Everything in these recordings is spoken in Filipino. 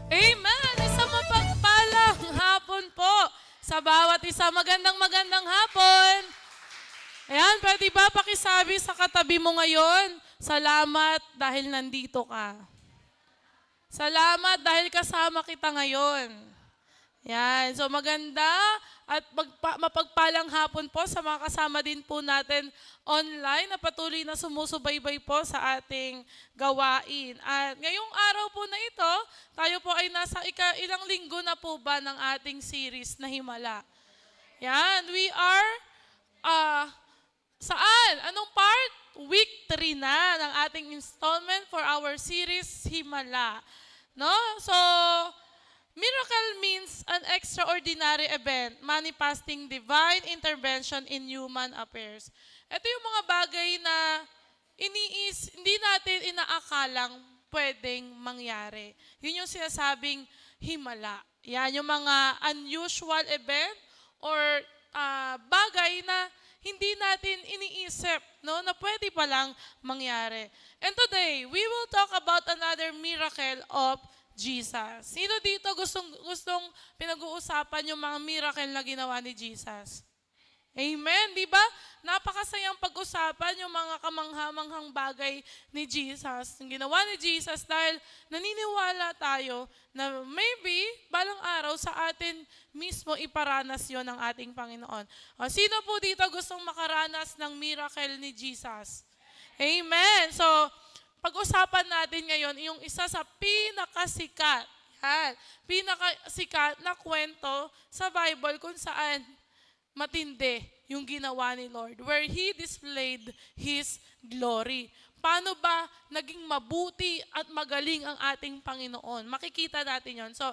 Amen! Isang mapagpalang hapon po sa bawat isa. Magandang hapon. Ayan, pwede ba pakisabi sa katabi mo ngayon, salamat dahil nandito ka. Salamat dahil kasama kita ngayon. Yan. So maganda at mapagpalang hapon po sa mga kasama din po natin online na patuloy na sumusubaybay po sa ating gawain. At ngayong araw po na ito, tayo po ay nasa ilang linggo na po ba ng ating series na Himala. Yan. We are, saan? Anong part? Week 3 na ng ating installment for our series Himala. No? So, miracle means an extraordinary event manifesting divine intervention in human affairs. Ito yung mga bagay na hindi natin inaakalang pwedeng mangyari. Yun yung sinasabing himala. Yan yung mga unusual event or bagay na hindi natin iniisip, no, na pwede palang mangyari. And today, we will talk about another miracle of Jesus. Sino dito gustong pinag-uusapan yung mga miracle na ginawa ni Jesus? Amen, di ba? Napakasayang pag-usapan yung mga kamanghamanghang bagay ni Jesus. Yung ginawa ni Jesus dahil naniniwala tayo na maybe balang araw sa atin mismo iparanas yon ng ating Panginoon. O, sino po dito gustong makaranas ng miracle ni Jesus? Amen. So, pag-usapan natin ngayon yung isa sa pinakasikat na kwento sa Bible kung saan matindi yung ginawa ni Lord, where He displayed His glory. Paano ba naging mabuti at magaling ang ating Panginoon? Makikita natin yon. So,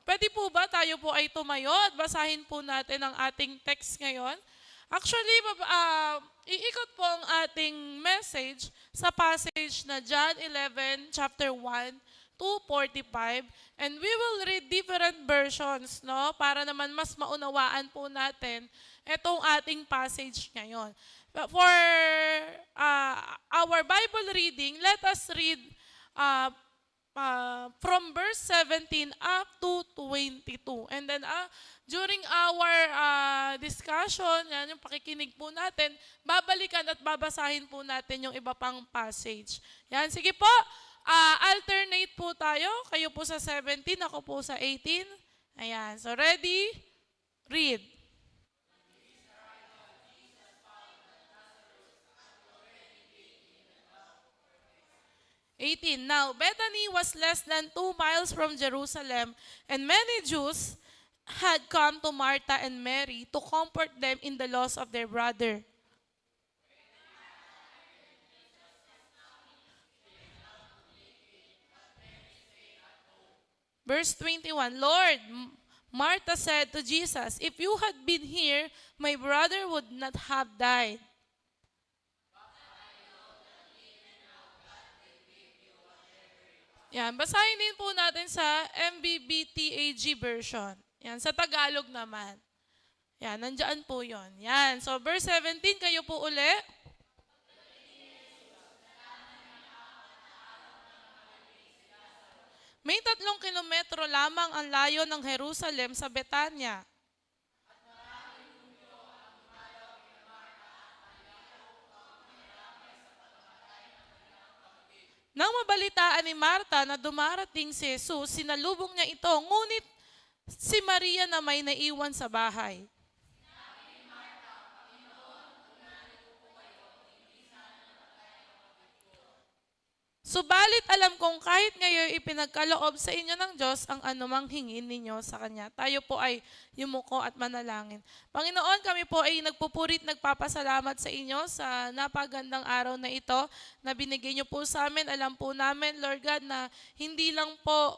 pwede po ba tayo po ay tumayo at basahin po natin ang ating text ngayon? Actually, iikot po ang ating message sa passage na John 11, chapter 1, to 45. And we will read different versions, no? Para naman mas maunawaan po natin itong ating passage ngayon. For our Bible reading, let us read from verse 17 up to 22. And then during our discussion, yan, yung pakikinig po natin, babalikan at babasahin po natin yung iba pang passage. Yan, sige po, alternate po tayo. Kayo po sa 17, ako po sa 18. Ayan, so ready? Read. 18. Now, Bethany was less than 2 miles from Jerusalem, and many Jews had come to Martha and Mary to comfort them in the loss of their brother. Verse 21, Lord, Martha said to Jesus, if you had been here, my brother would not have died. Yan, basahin din po natin sa MBBTAG version. Yan, sa Tagalog naman. Yan, nandyan po yon. Yan, so verse 17, kayo po uli. May 3 kilometro lamang ang layo ng Jerusalem sa Betanya. Nang mabalitaan ni Marta na dumarating si Jesus, sinalubong niya ito, ngunit si Maria na may naiwan sa bahay. Subalit alam kong kahit ngayon ipinagkaloob sa inyo ng Diyos ang anumang hingin ninyo sa Kanya. Tayo po ay yumuko at manalangin. Panginoon, kami po ay nagpupurit, nagpapasalamat sa inyo sa napagandang araw na ito na binigay niyo po sa amin. Alam po namin, Lord God, na hindi lang po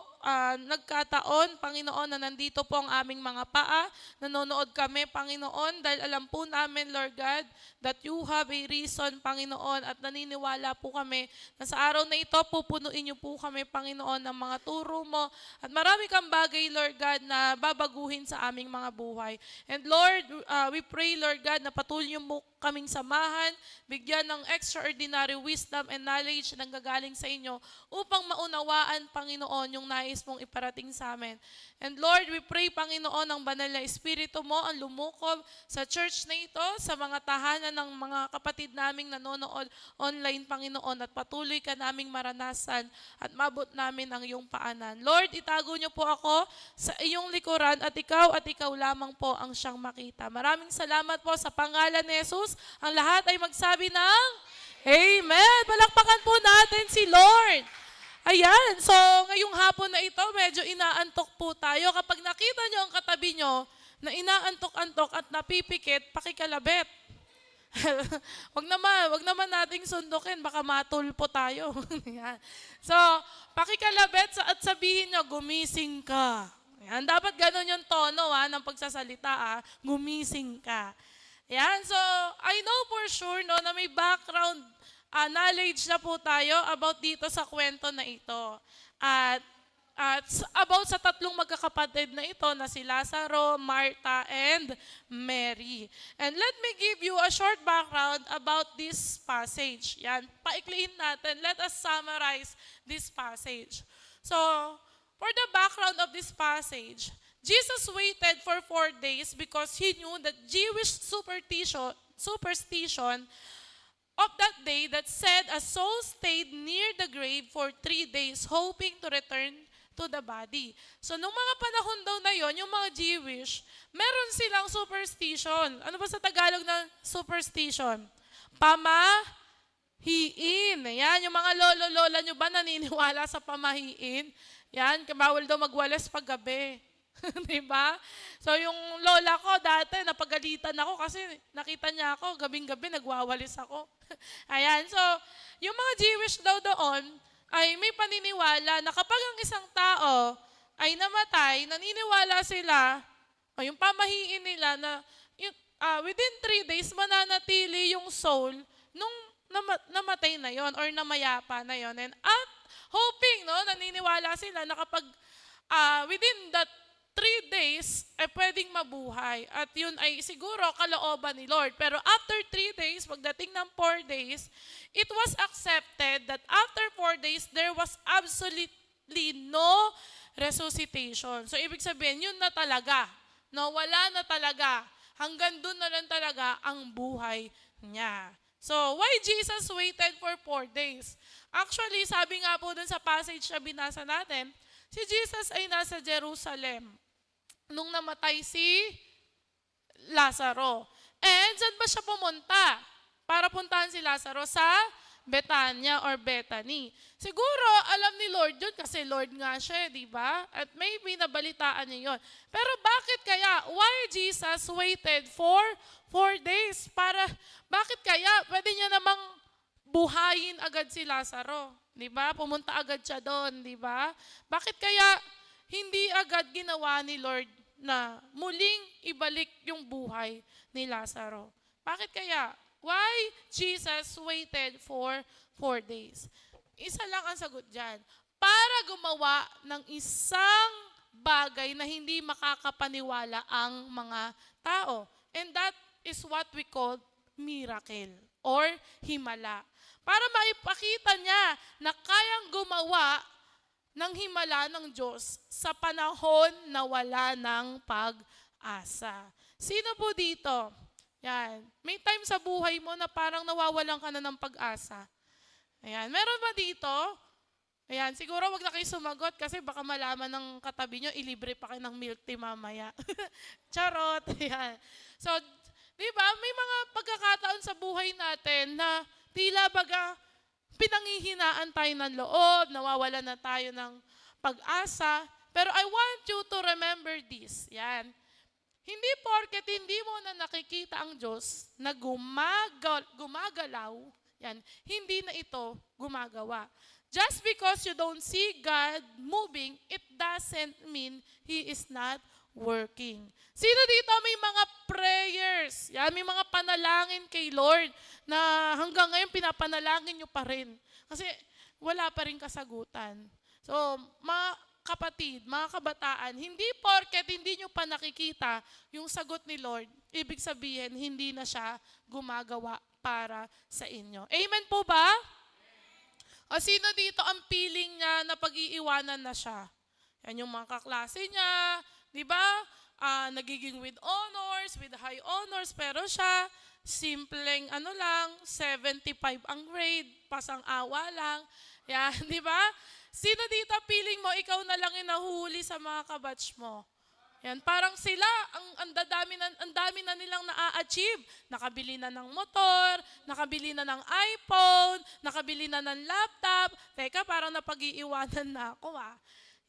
nagkataon, Panginoon, na nandito po ang aming mga paa. Nanonood kami, Panginoon, dahil alam po namin, Lord God, that you have a reason, Panginoon, at naniniwala po kami na sa araw na ito, pupunuin niyo po kami, Panginoon, ng mga turo mo. At marami kang bagay, Lord God, na babaguhin sa aming mga buhay. And Lord, we pray, Lord God, na patuloy niyo mo kaming samahan, bigyan ng extraordinary wisdom and knowledge na gagaling sa inyo upang maunawaan, Panginoon, yung nais mong iparating sa amin. And Lord, we pray, Panginoon, ang banal na Espiritu mo ang lumukob sa church na ito, sa mga tahanan ng mga kapatid naming nanonood online, Panginoon, at patuloy ka naming maranasan at mabot namin ang iyong paanan. Lord, itago niyo po ako sa iyong likuran at ikaw lamang po ang siyang makita. Maraming salamat po sa pangalan ni Jesus. Ang lahat ay magsabi ng Amen. Palakpakan po natin si Lord. Ayan, so ngayong hapon na ito, medyo inaantok po tayo. Kapag nakita nyo ang katabi nyo na inaantok-antok at napipikit, pakikalabit. wag naman nating sundukin, baka matulpo tayo. Ayan. So, pakikalabit at sabihin nyo, gumising ka. Ayan, dapat ganun yung tono ng pagsasalita, gumising ka. Ayan, so I know for sure na may background knowledge na po tayo about dito sa kwento na ito. At about sa tatlong magkakapatid na ito na si Lazaro, Martha, and Mary. And let me give you a short background about this passage. Yan, paikliin natin. Let us summarize this passage. So, for the background of this passage, Jesus waited for 4 days because he knew that Jewish superstition of that day that said a soul stayed near the grave for 3 days hoping to return to the body. So, nung mga panahon daw na yon, yung mga Jewish, meron silang superstition. Ano ba sa Tagalog ng superstition? Pamahiin. Yan, yung mga lolo-lola nyo ba naniniwala sa pamahiin? Yan, bawal daw magwalis pag gabi. Diba? So yung lola ko dati, napagalitan ako kasi nakita niya ako, gabing-gabi nagwawalis ako. Ayan, so yung mga Jewish daw doon ay may paniniwala na kapag ang isang tao ay namatay, naniniwala sila, o yung pamahiin nila na within 3 days mananatili yung soul nung namatay na yon or namayapa na yon. And at hoping, naniniwala sila na kapag within that 3 days, pwedeng mabuhay. At yun ay siguro kalooban ni Lord. Pero after 3 days, pagdating ng 4 days, it was accepted that after 4 days, there was absolutely no resuscitation. So, ibig sabihin, yun na talaga. No, wala na talaga. Hanggang dun na lang talaga ang buhay niya. So, why Jesus waited for 4 days? Actually, sabi nga po dun sa passage na binasa natin, si Jesus ay nasa Jerusalem nung namatay si Lazaro. And saan ba siya pumunta? Para puntahan si Lazaro sa Betania or Bethany. Siguro alam ni Lord yun kasi Lord nga siya, di ba? At maybe nabalitaan niya yun. Pero bakit kaya? Why Jesus waited for 4 days? Bakit kaya? Pwede niya namang buhayin agad si Lazaro. Di ba? Pumunta agad siya doon, di ba? Bakit kaya hindi agad ginawa ni Lord na muling ibalik yung buhay ni Lazaro? Bakit kaya? Why Jesus waited for 4 days? Isa lang ang sagot dyan. Para gumawa ng isang bagay na hindi makakapaniwala ang mga tao. And that is what we call miracle or himala. Para maipakita niya na kayang gumawa ng himala ng Diyos sa panahon na wala ng pag-asa. Sino po dito? Yan. May time sa buhay mo na parang nawawalan ka na ng pag-asa. Ayan. Meron ba dito? Ayan. Siguro wag na kayo sumagot kasi baka malaman ng katabi nyo, ilibre pa kayo ng milk tea mamaya. Charot. Ayan. So, di ba, may mga pagkakataon sa buhay natin na tila baga pinanghihinaan tayo ng loob, nawawalan na tayo ng pag-asa. Pero I want you to remember this. Yan. Hindi porket hindi mo na nakikita ang Diyos na gumagalaw, yan, hindi na ito gumagawa. Just because you don't see God moving, it doesn't mean He is not working. Sino dito may mga prayers? Yan, may mga panalangin kay Lord na hanggang ngayon pinapanalangin nyo pa rin. Kasi wala pa rin kasagutan. So, mga kapatid, mga kabataan, hindi porket hindi nyo pa nakikita yung sagot ni Lord, ibig sabihin, hindi na siya gumagawa para sa inyo. Amen po ba? O sino dito ang feeling niya na pag-iiwanan na siya? Yan yung mga kaklase niya, di ba? Nagiging with honors, with high honors, pero siya, simpleng 75 ang grade, pasang awa lang. Yan, di ba? Sino dito feeling mo, ikaw na lang yung nahuhuli sa mga kabatch mo? Yan, parang sila, ang dami na nilang na-achieve. Nakabili na ng motor, nakabili na ng iPhone, nakabili na ng laptop. Teka, parang napag-iiwanan na ako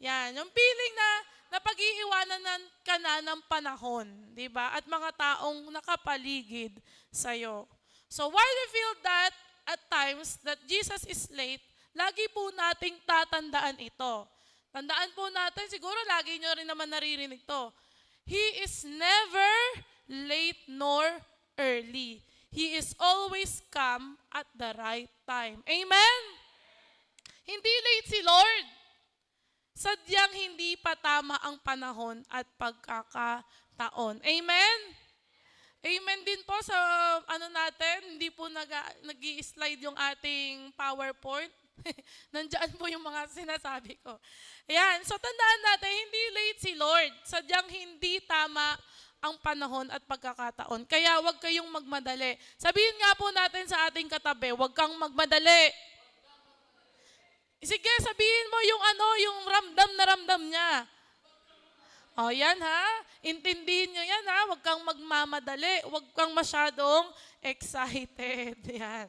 Yan, yung feeling na napag-iiwanan ka na ng panahon, di ba? At mga taong nakapaligid sa'yo. So why we feel that at times that Jesus is late, lagi po nating tatandaan ito. Tandaan po natin, siguro lagi nyo rin naman naririnig to. He is never late nor early. He is always come at the right time. Amen? Hindi late si Lord. Sadyang hindi pa tama ang panahon at pagkakataon. Amen? Amen din po sa natin, hindi po nag-i-slide yung ating PowerPoint. Nandiyan po yung mga sinasabi ko. Ayan, so tandaan natin, hindi late si Lord. Sadyang hindi tama ang panahon at pagkakataon. Kaya huwag kayong magmadali. Sabihin nga po natin sa ating katabi, huwag kang magmadali. Sige, sabihin mo yung ramdam na ramdam niya. O yan ha, intindihin nyo yan ha, huwag kang magmamadali, huwag kang masyadong excited. Yan.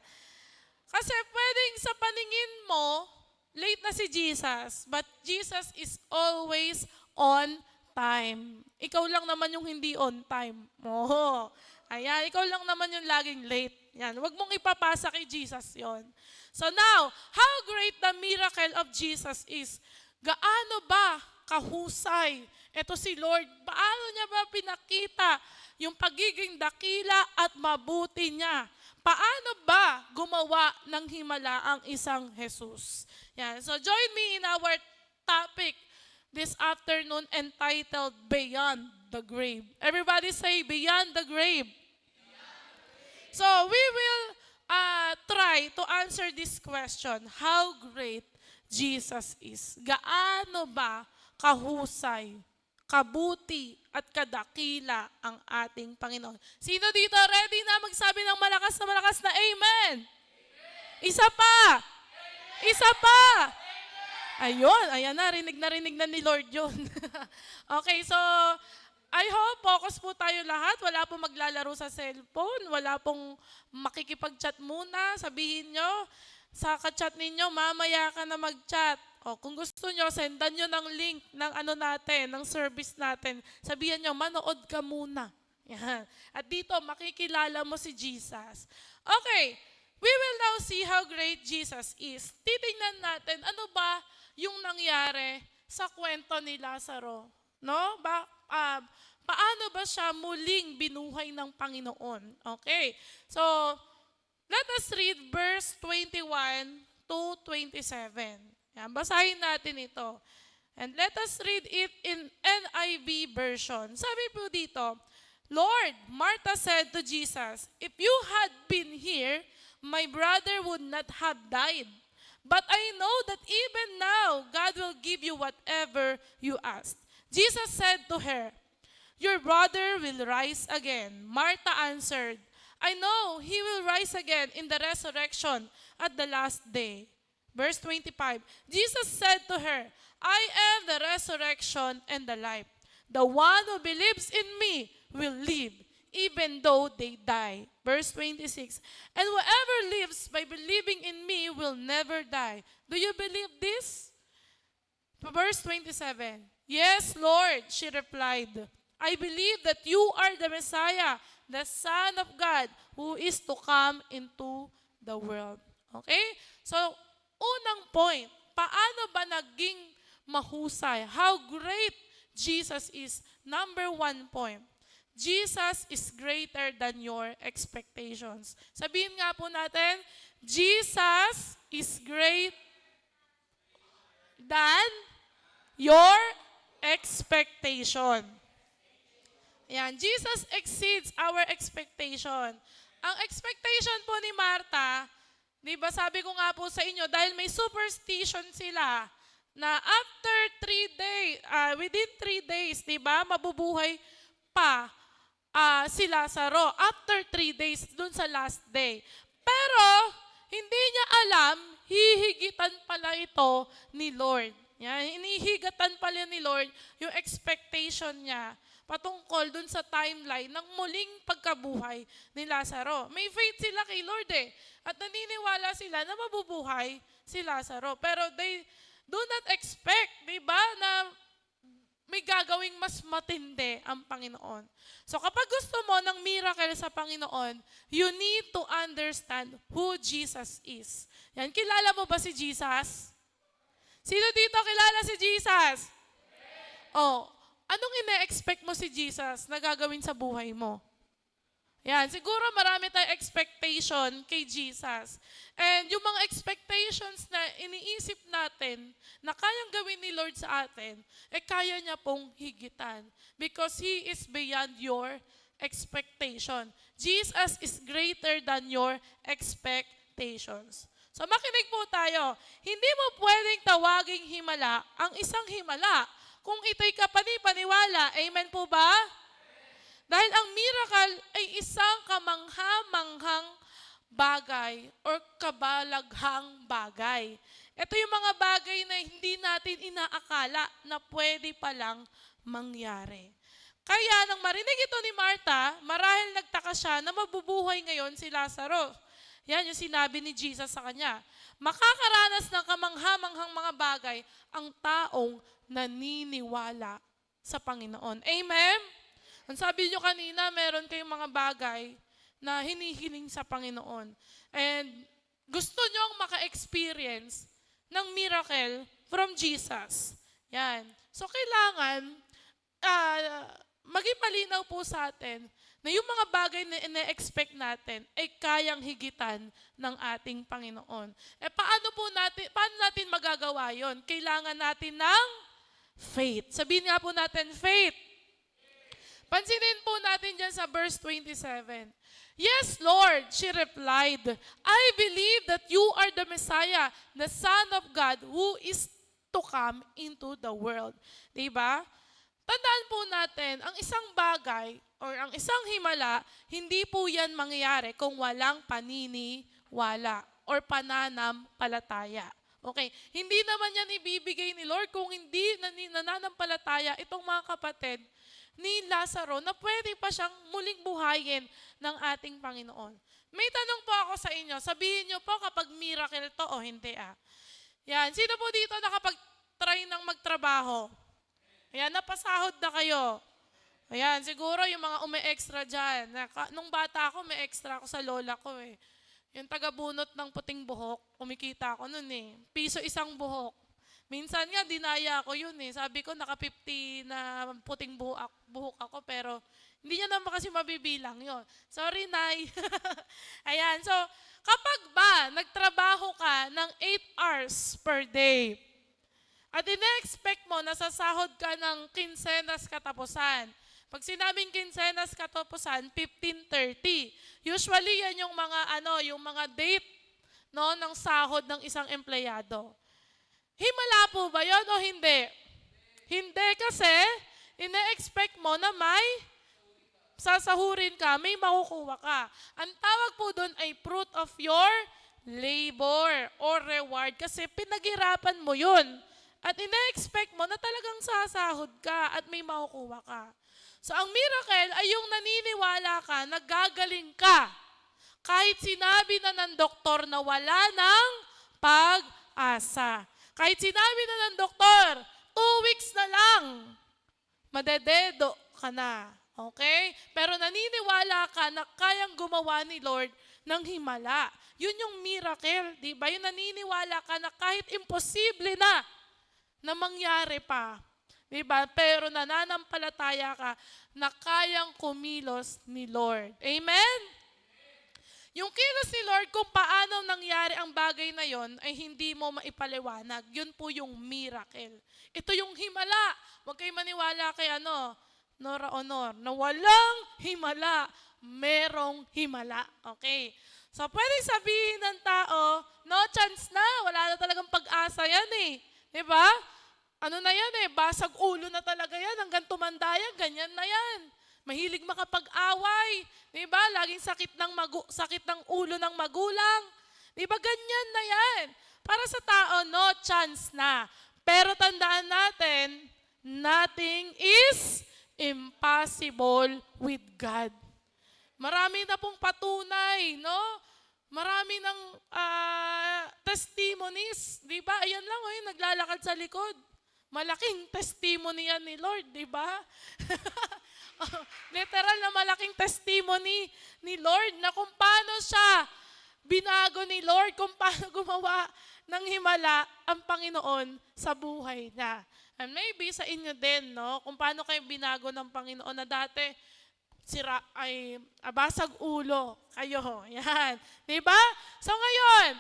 Kasi pwedeng sa paningin mo, late na si Jesus, but Jesus is always on time. Ikaw lang naman yung hindi on time mo. Ayan, ikaw lang naman yung laging late. Yan, huwag mong ipapasa kay Jesus yon. So now, how great the miracle of Jesus is. Gaano ba kahusay? Ito si Lord, paano niya ba pinakita yung pagiging dakila at mabuti niya? Paano ba gumawa ng himala ang isang Jesus? Yan. So join me in our topic this afternoon entitled Beyond the Grave. Everybody say, Beyond the Grave. So we will try to answer this question, how great Jesus is. Gaano ba kahusay, kabuti, at kadakila ang ating Panginoon? Sino dito ready na magsabi ng malakas na amen? Isa pa! Isa pa! Ayun, ayan na, rinig na ni Lord yun. Okay, so I hope focus po tayo lahat. Wala pong maglalaro sa cellphone. Wala pong makikipag-chat muna. Sabihin nyo, sa ka-chat ninyo, mamaya ka na mag-chat. O, kung gusto nyo, sendan nyo ng link ng natin, ng service natin. Sabihan nyo, manood ka muna. Yan. At dito, makikilala mo si Jesus. Okay, we will now see how great Jesus is. Titingnan natin, ano ba yung nangyari sa kwento ni Lazaro? No? Paano ba siya muling binuhay ng Panginoon? Okay. So, let us read verse 21 to 27. Yan, basahin natin ito. And let us read it in NIV version. Sabi po dito, Lord, Martha said to Jesus, if you had been here, my brother would not have died. But I know that even now, God will give you whatever you ask. Jesus said to her, your brother will rise again. Martha answered, I know he will rise again in the resurrection at the last day. Verse 25, Jesus said to her, I am the resurrection and the life. The one who believes in me will live, even though they die. Verse 26, and whoever lives by believing in me will never die. Do you believe this? Verse 27, yes, Lord, she replied, I believe that you are the Messiah, the Son of God, who is to come into the world. Okay? So, unang point, paano ba naging mahusay. How great Jesus is. Number 1 point. Jesus is greater than your expectations. Sabihin nga po natin, Jesus is great than your expectation. Ayan, Jesus exceeds our expectation. Ang expectation po ni Martha, di ba sabi ko nga po sa inyo, dahil may superstition sila, na after 3 days, within 3 days, di ba, mabubuhay pa si Lazaro. After 3 days, dun sa last day. Pero, hindi niya alam, hihigitan pala ito ni Lord. Yan, hinihigatan pala ni Lord yung expectation niya patungkol dun sa timeline ng muling pagkabuhay ni Lazaro. May faith sila kay Lord at naniniwala sila na mabubuhay si Lazaro. Pero they do not expect, di ba, na may gagawing mas matindi ang Panginoon. So kapag gusto mo ng miracle sa Panginoon, you need to understand who Jesus is. Yan, kilala mo ba si Jesus? Sino dito kilala si Jesus? Oh, anong ine-expect mo si Jesus na gagawin sa buhay mo? Yan, siguro marami tayong expectation kay Jesus. And yung mga expectations na iniisip natin na kayang gawin ni Lord sa atin, kaya niya pong higitan. Because He is beyond your expectation. Jesus is greater than your expectations. So makinig po tayo. Hindi mo pwedeng tawaging himala ang isang himala kung ito'y kapani-paniwala. Amen po ba? Dahil ang miracle ay isang kamangha-manghang bagay or kabalaghang bagay. Ito yung mga bagay na hindi natin inaakala na pwede palang mangyari. Kaya nang marinig ito ni Martha, marahil nagtaka siya na mabubuhay ngayon si Lazaro. Yan yung sinabi ni Jesus sa kanya. Makakaranas ng kamangha-manghang mga bagay ang taong naniniwala sa Panginoon. Amen? Ang sabi nyo kanina, meron kayong mga bagay na hinihiling sa Panginoon. And gusto nyong maka-experience ng miracle from Jesus. Yan. So kailangan maging malinaw po sa atin na yung mga bagay na ine-expect natin ay kayang higitan ng ating Panginoon. Paano natin magagawa yon? Kailangan natin ng faith. Sabihin nga po natin, faith. Pansinin po natin dyan sa verse 27. Yes, Lord, she replied, I believe that you are the Messiah, the Son of God, who is to come into the world. Diba? Tandaan po natin, ang isang bagay or ang isang himala, hindi po yan mangyayari kung walang paniniwala or pananampalataya. Okay, hindi naman yan ibibigay ni Lord kung hindi nananampalataya itong mga kapatid ni Lazaro na pwede pa siyang muling buhayin ng ating Panginoon. May tanong po ako sa inyo. Sabihin niyo po kapag miracle to o hindi Yan. Sino po dito nakapag-try ng magtrabaho? Ayan, napasahod na kayo. Ayan, siguro yung mga ume-extra dyan. Nung bata ako, may extra ako sa lola ko Yung taga-bunot ng puting buhok, kumikita ako nun Piso isang buhok. Minsan nga, dinaya ako yun Sabi ko, naka-50 na puting buhok ako, pero hindi niya naman kasi mabibilang yon. Sorry, Nay. Ayan, so, kapag ba nagtrabaho ka ng 8 hours per day, at ine-expect mo na sasahod ka ng kinsenas katapusan, pag sinabing kinsenas katapusan, 15:30. Usually, yan yung mga date ng sahod ng isang empleyado. Himala po ba yun o hindi? Hindi kasi ine-expect mo na may sasahurin ka, may makukuha ka. Ang tawag po doon ay fruit of your labor or reward kasi pinaghirapan mo yun. At ine-expect mo na talagang sasahod ka at may makukuha ka. So ang miracle ay yung naniniwala ka, nagagaling ka. Kahit sinabi na ng doktor na wala ng pag-asa. Kahit sinabi na ng doktor, 2 weeks na lang, madededo ka na. Okay? Pero naniniwala ka na kayang gumawa ni Lord ng himala. Yun yung miracle, di ba? Yung naniniwala ka na kahit imposible na na mangyari pa. Diba? Pero nananampalataya ka na kayang kumilos ni Lord. Amen? Yung kilos ni Lord kung paano nangyari ang bagay na yon ay hindi mo maipaliwanag. Yun po yung miracle. Ito yung himala. Huwag kayo maniwala kay Nora Honor, na walang himala, merong himala. Okay. So, pwede sabihin ng tao, no chance na, wala na talagang pag-asa yan eh. Diba? Ano na yan eh, basag ulo na talaga yan, hanggang tumanda yan, ganyan na yan. Mahilig makapag-away, di ba? Laging sakit ng ulo ng magulang. Di ba ganyan na yan? Para sa tao, no chance na. Pero tandaan natin, nothing is impossible with God. Marami na pong patunay, no? Marami ng testimonies, di ba? Ayan lang, naglalakad sa likod. Malaking testimony yan ni Lord, di ba? Literal na malaking testimony ni Lord na kung paano siya binago ni Lord, kung paano gumawa ng himala ang Panginoon sa buhay niya. And maybe sa inyo din, no? Kung paano kayo binago ng Panginoon na dati basag ulo kayo. Yan. Diba? So ngayon,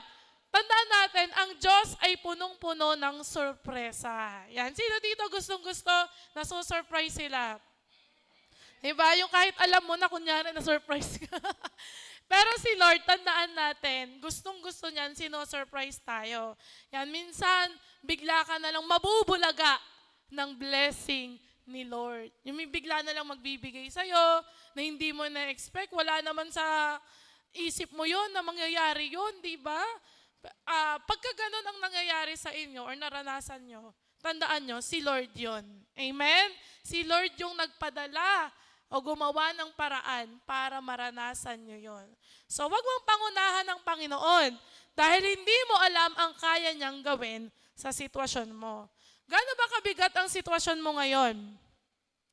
tandaan natin, ang Diyos ay punong-puno ng sorpresa. Yan. Sino dito gustong-gusto na so-surprise sila? Diba? Yung kahit alam mo na, kunyari na-surprise ka. Pero si Lord, tandaan natin, gustong-gusto niyan, sino-surprise tayo. Yan, minsan, bigla ka na lang mabubulaga ng blessing ni Lord. Yung may bigla na lang magbibigay sa'yo, na hindi mo na-expect, wala naman sa isip mo yun, na mangyayari yun, di ba? Pagka ganun ang nangyayari sa inyo or naranasan nyo, tandaan nyo, si Lord yun. Amen? Si Lord yung nagpadala o gumawa ng paraan para maranasan nyo yon. So, wag mong pangunahan ng Panginoon dahil hindi mo alam ang kaya niyang gawin sa sitwasyon mo. Gaano ba kabigat ang sitwasyon mo ngayon?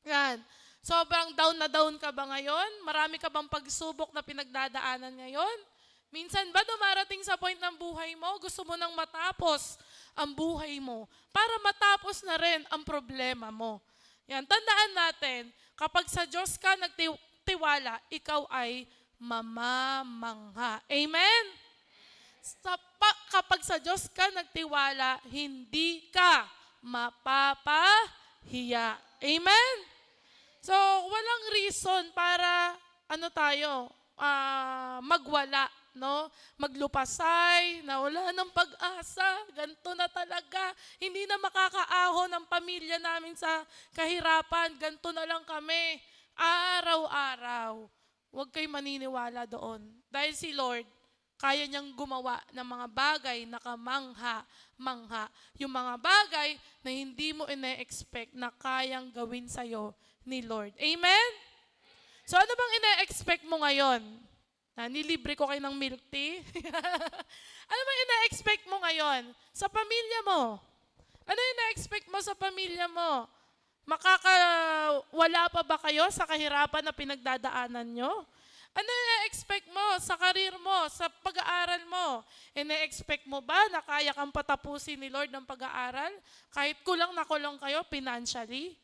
Yan. Sobrang down na down ka ba ngayon? Marami ka bang pagsubok na pinagdadaanan ngayon? Minsan ba dumarating sa point ng buhay mo, gusto mo nang matapos ang buhay mo para matapos na rin ang problema mo? Yan, tandaan natin, kapag sa Diyos ka nagtiwala, ikaw ay mamamangha. Amen? Kapag sa Diyos ka nagtiwala, hindi ka mapapahiya. Amen? So, walang reason para magwala, no? Maglupasay, na wala ng pag-asa, ganito na talaga. Hindi na makakaahon ang pamilya namin sa kahirapan, ganito na lang kami. Araw-araw. Huwag kayo maniniwala doon. Dahil si Lord, kaya niyang gumawa ng mga bagay na kamangha-mangha. Yung mga bagay na hindi mo ine-expect na kayang gawin sa'yo ni Lord. Amen? So ano bang ine-expect mo ngayon? Nilibre ko kayo ng milk tea? Ano bang ina-expect mo ngayon? Sa pamilya mo? Ano ina-expect mo sa pamilya mo? Makakawala pa ba kayo sa kahirapan na pinagdadaanan nyo? Ano ina-expect mo sa karir mo, sa pag-aaral mo? Ina-expect mo ba na kaya kang patapusin ni Lord ng pag-aaral? Kahit kulang na kulang kayo financially?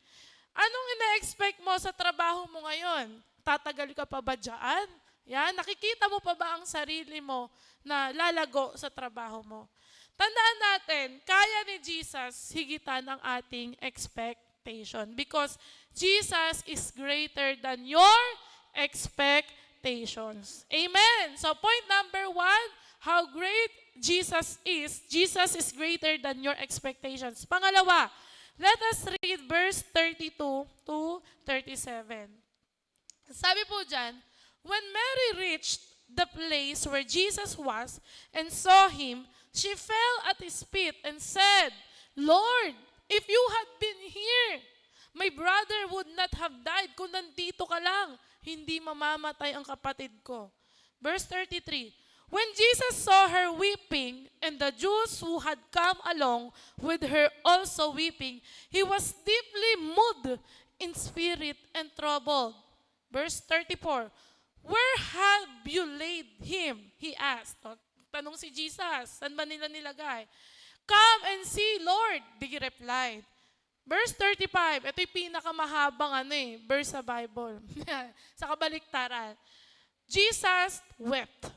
Anong ina-expect mo sa trabaho mo ngayon? Tatagal ka pa ba dyan? Yan, nakikita mo pa ba ang sarili mo na lalago sa trabaho mo? Tandaan natin, kaya ni Jesus higitan ang ating expectation because Jesus is greater than your expectations. Amen. So point number 1, how great Jesus is. Jesus is greater than your expectations. Pangalawa, let us read verse 32 to 37. Sabi po dyan, when Mary reached the place where Jesus was and saw him, she fell at his feet and said, Lord, if you had been here, my brother would not have died. Kung nandito ka lang, hindi mamamatay ang kapatid ko. Verse 33, when Jesus saw her weeping and the Jews who had come along with her also weeping, he was deeply moved in spirit and troubled. Verse 34, where have you laid him? He asked. Tanong si Jesus, saan ba nila nilagay? Come and see, Lord, they replied. Verse 35, ito yung pinakamahabang verse sa Bible. Sa kabaliktaran. Jesus wept.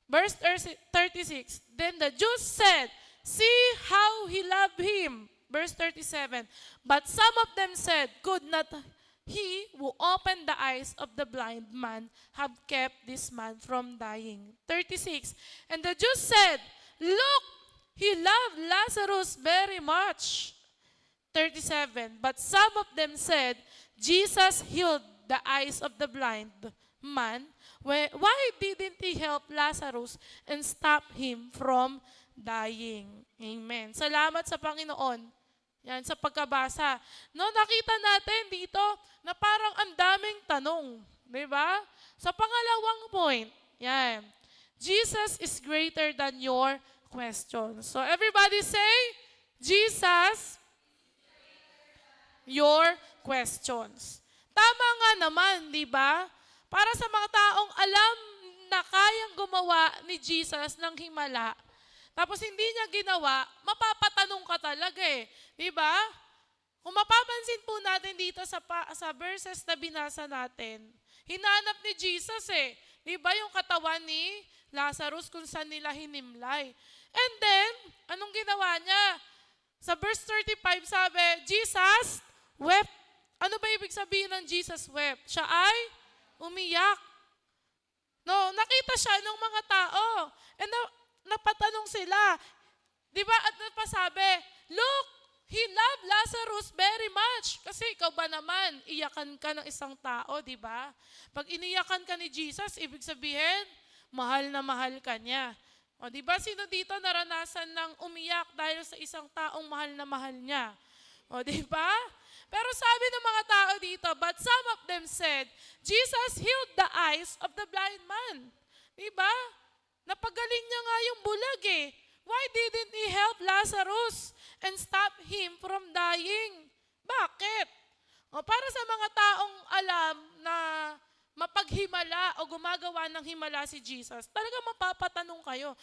Verse 36, then the Jews said, see how he loved him. Verse 37, but some of them said, could not he who opened the eyes of the blind man have kept this man from dying? 36, and the Jews said, look, he loved Lazarus very much. 37, but some of them said, Jesus healed the eyes of the blind man. Why didn't he help Lazarus and stop him from dying? Amen. Salamat sa Panginoon. Yan, sa pagkabasa. No, nakita natin dito na parang ang daming tanong. Diba? Sa pangalawang point, yan. Jesus is greater than your questions. So everybody say, Jesus your questions. Tama nga naman, di ba? Para sa mga taong alam na kayang gumawa ni Jesus ng himala, tapos hindi niya ginawa, mapapatanong ka talaga Di ba? Kung mapapansin po natin dito sa verses na binasa natin, hinanap ni Jesus Di ba yung katawan ni Lazarus kung saan nila hinimlay. And then, anong ginawa niya? Sa verse 35 sabi, Jesus wept. Ano ba ibig sabihin ng Jesus wept? Siya ay umiyak. No, nakita siya ng mga tao. And napatanong sila. Di ba? At napasabi, look, he loved Lazarus very much. Kasi ikaw ba naman, iyakan ka ng isang tao, di ba? Pag iniyakan ka ni Jesus, ibig sabihin, mahal na mahal ka niya. O di ba, sino dito naranasan ng umiyak dahil sa isang taong mahal na mahal niya? O di ba? Pero sabi ng mga tao dito, but some of them said, Jesus healed the eyes of the blind man. Di ba? Napagaling niya nga yung bulag Why didn't he help Lazarus and stop him from dying? Bakit? O para sa mga taong alam na mapaghimala o gumagawa ng himala si Jesus, talaga mapapatanong kayo.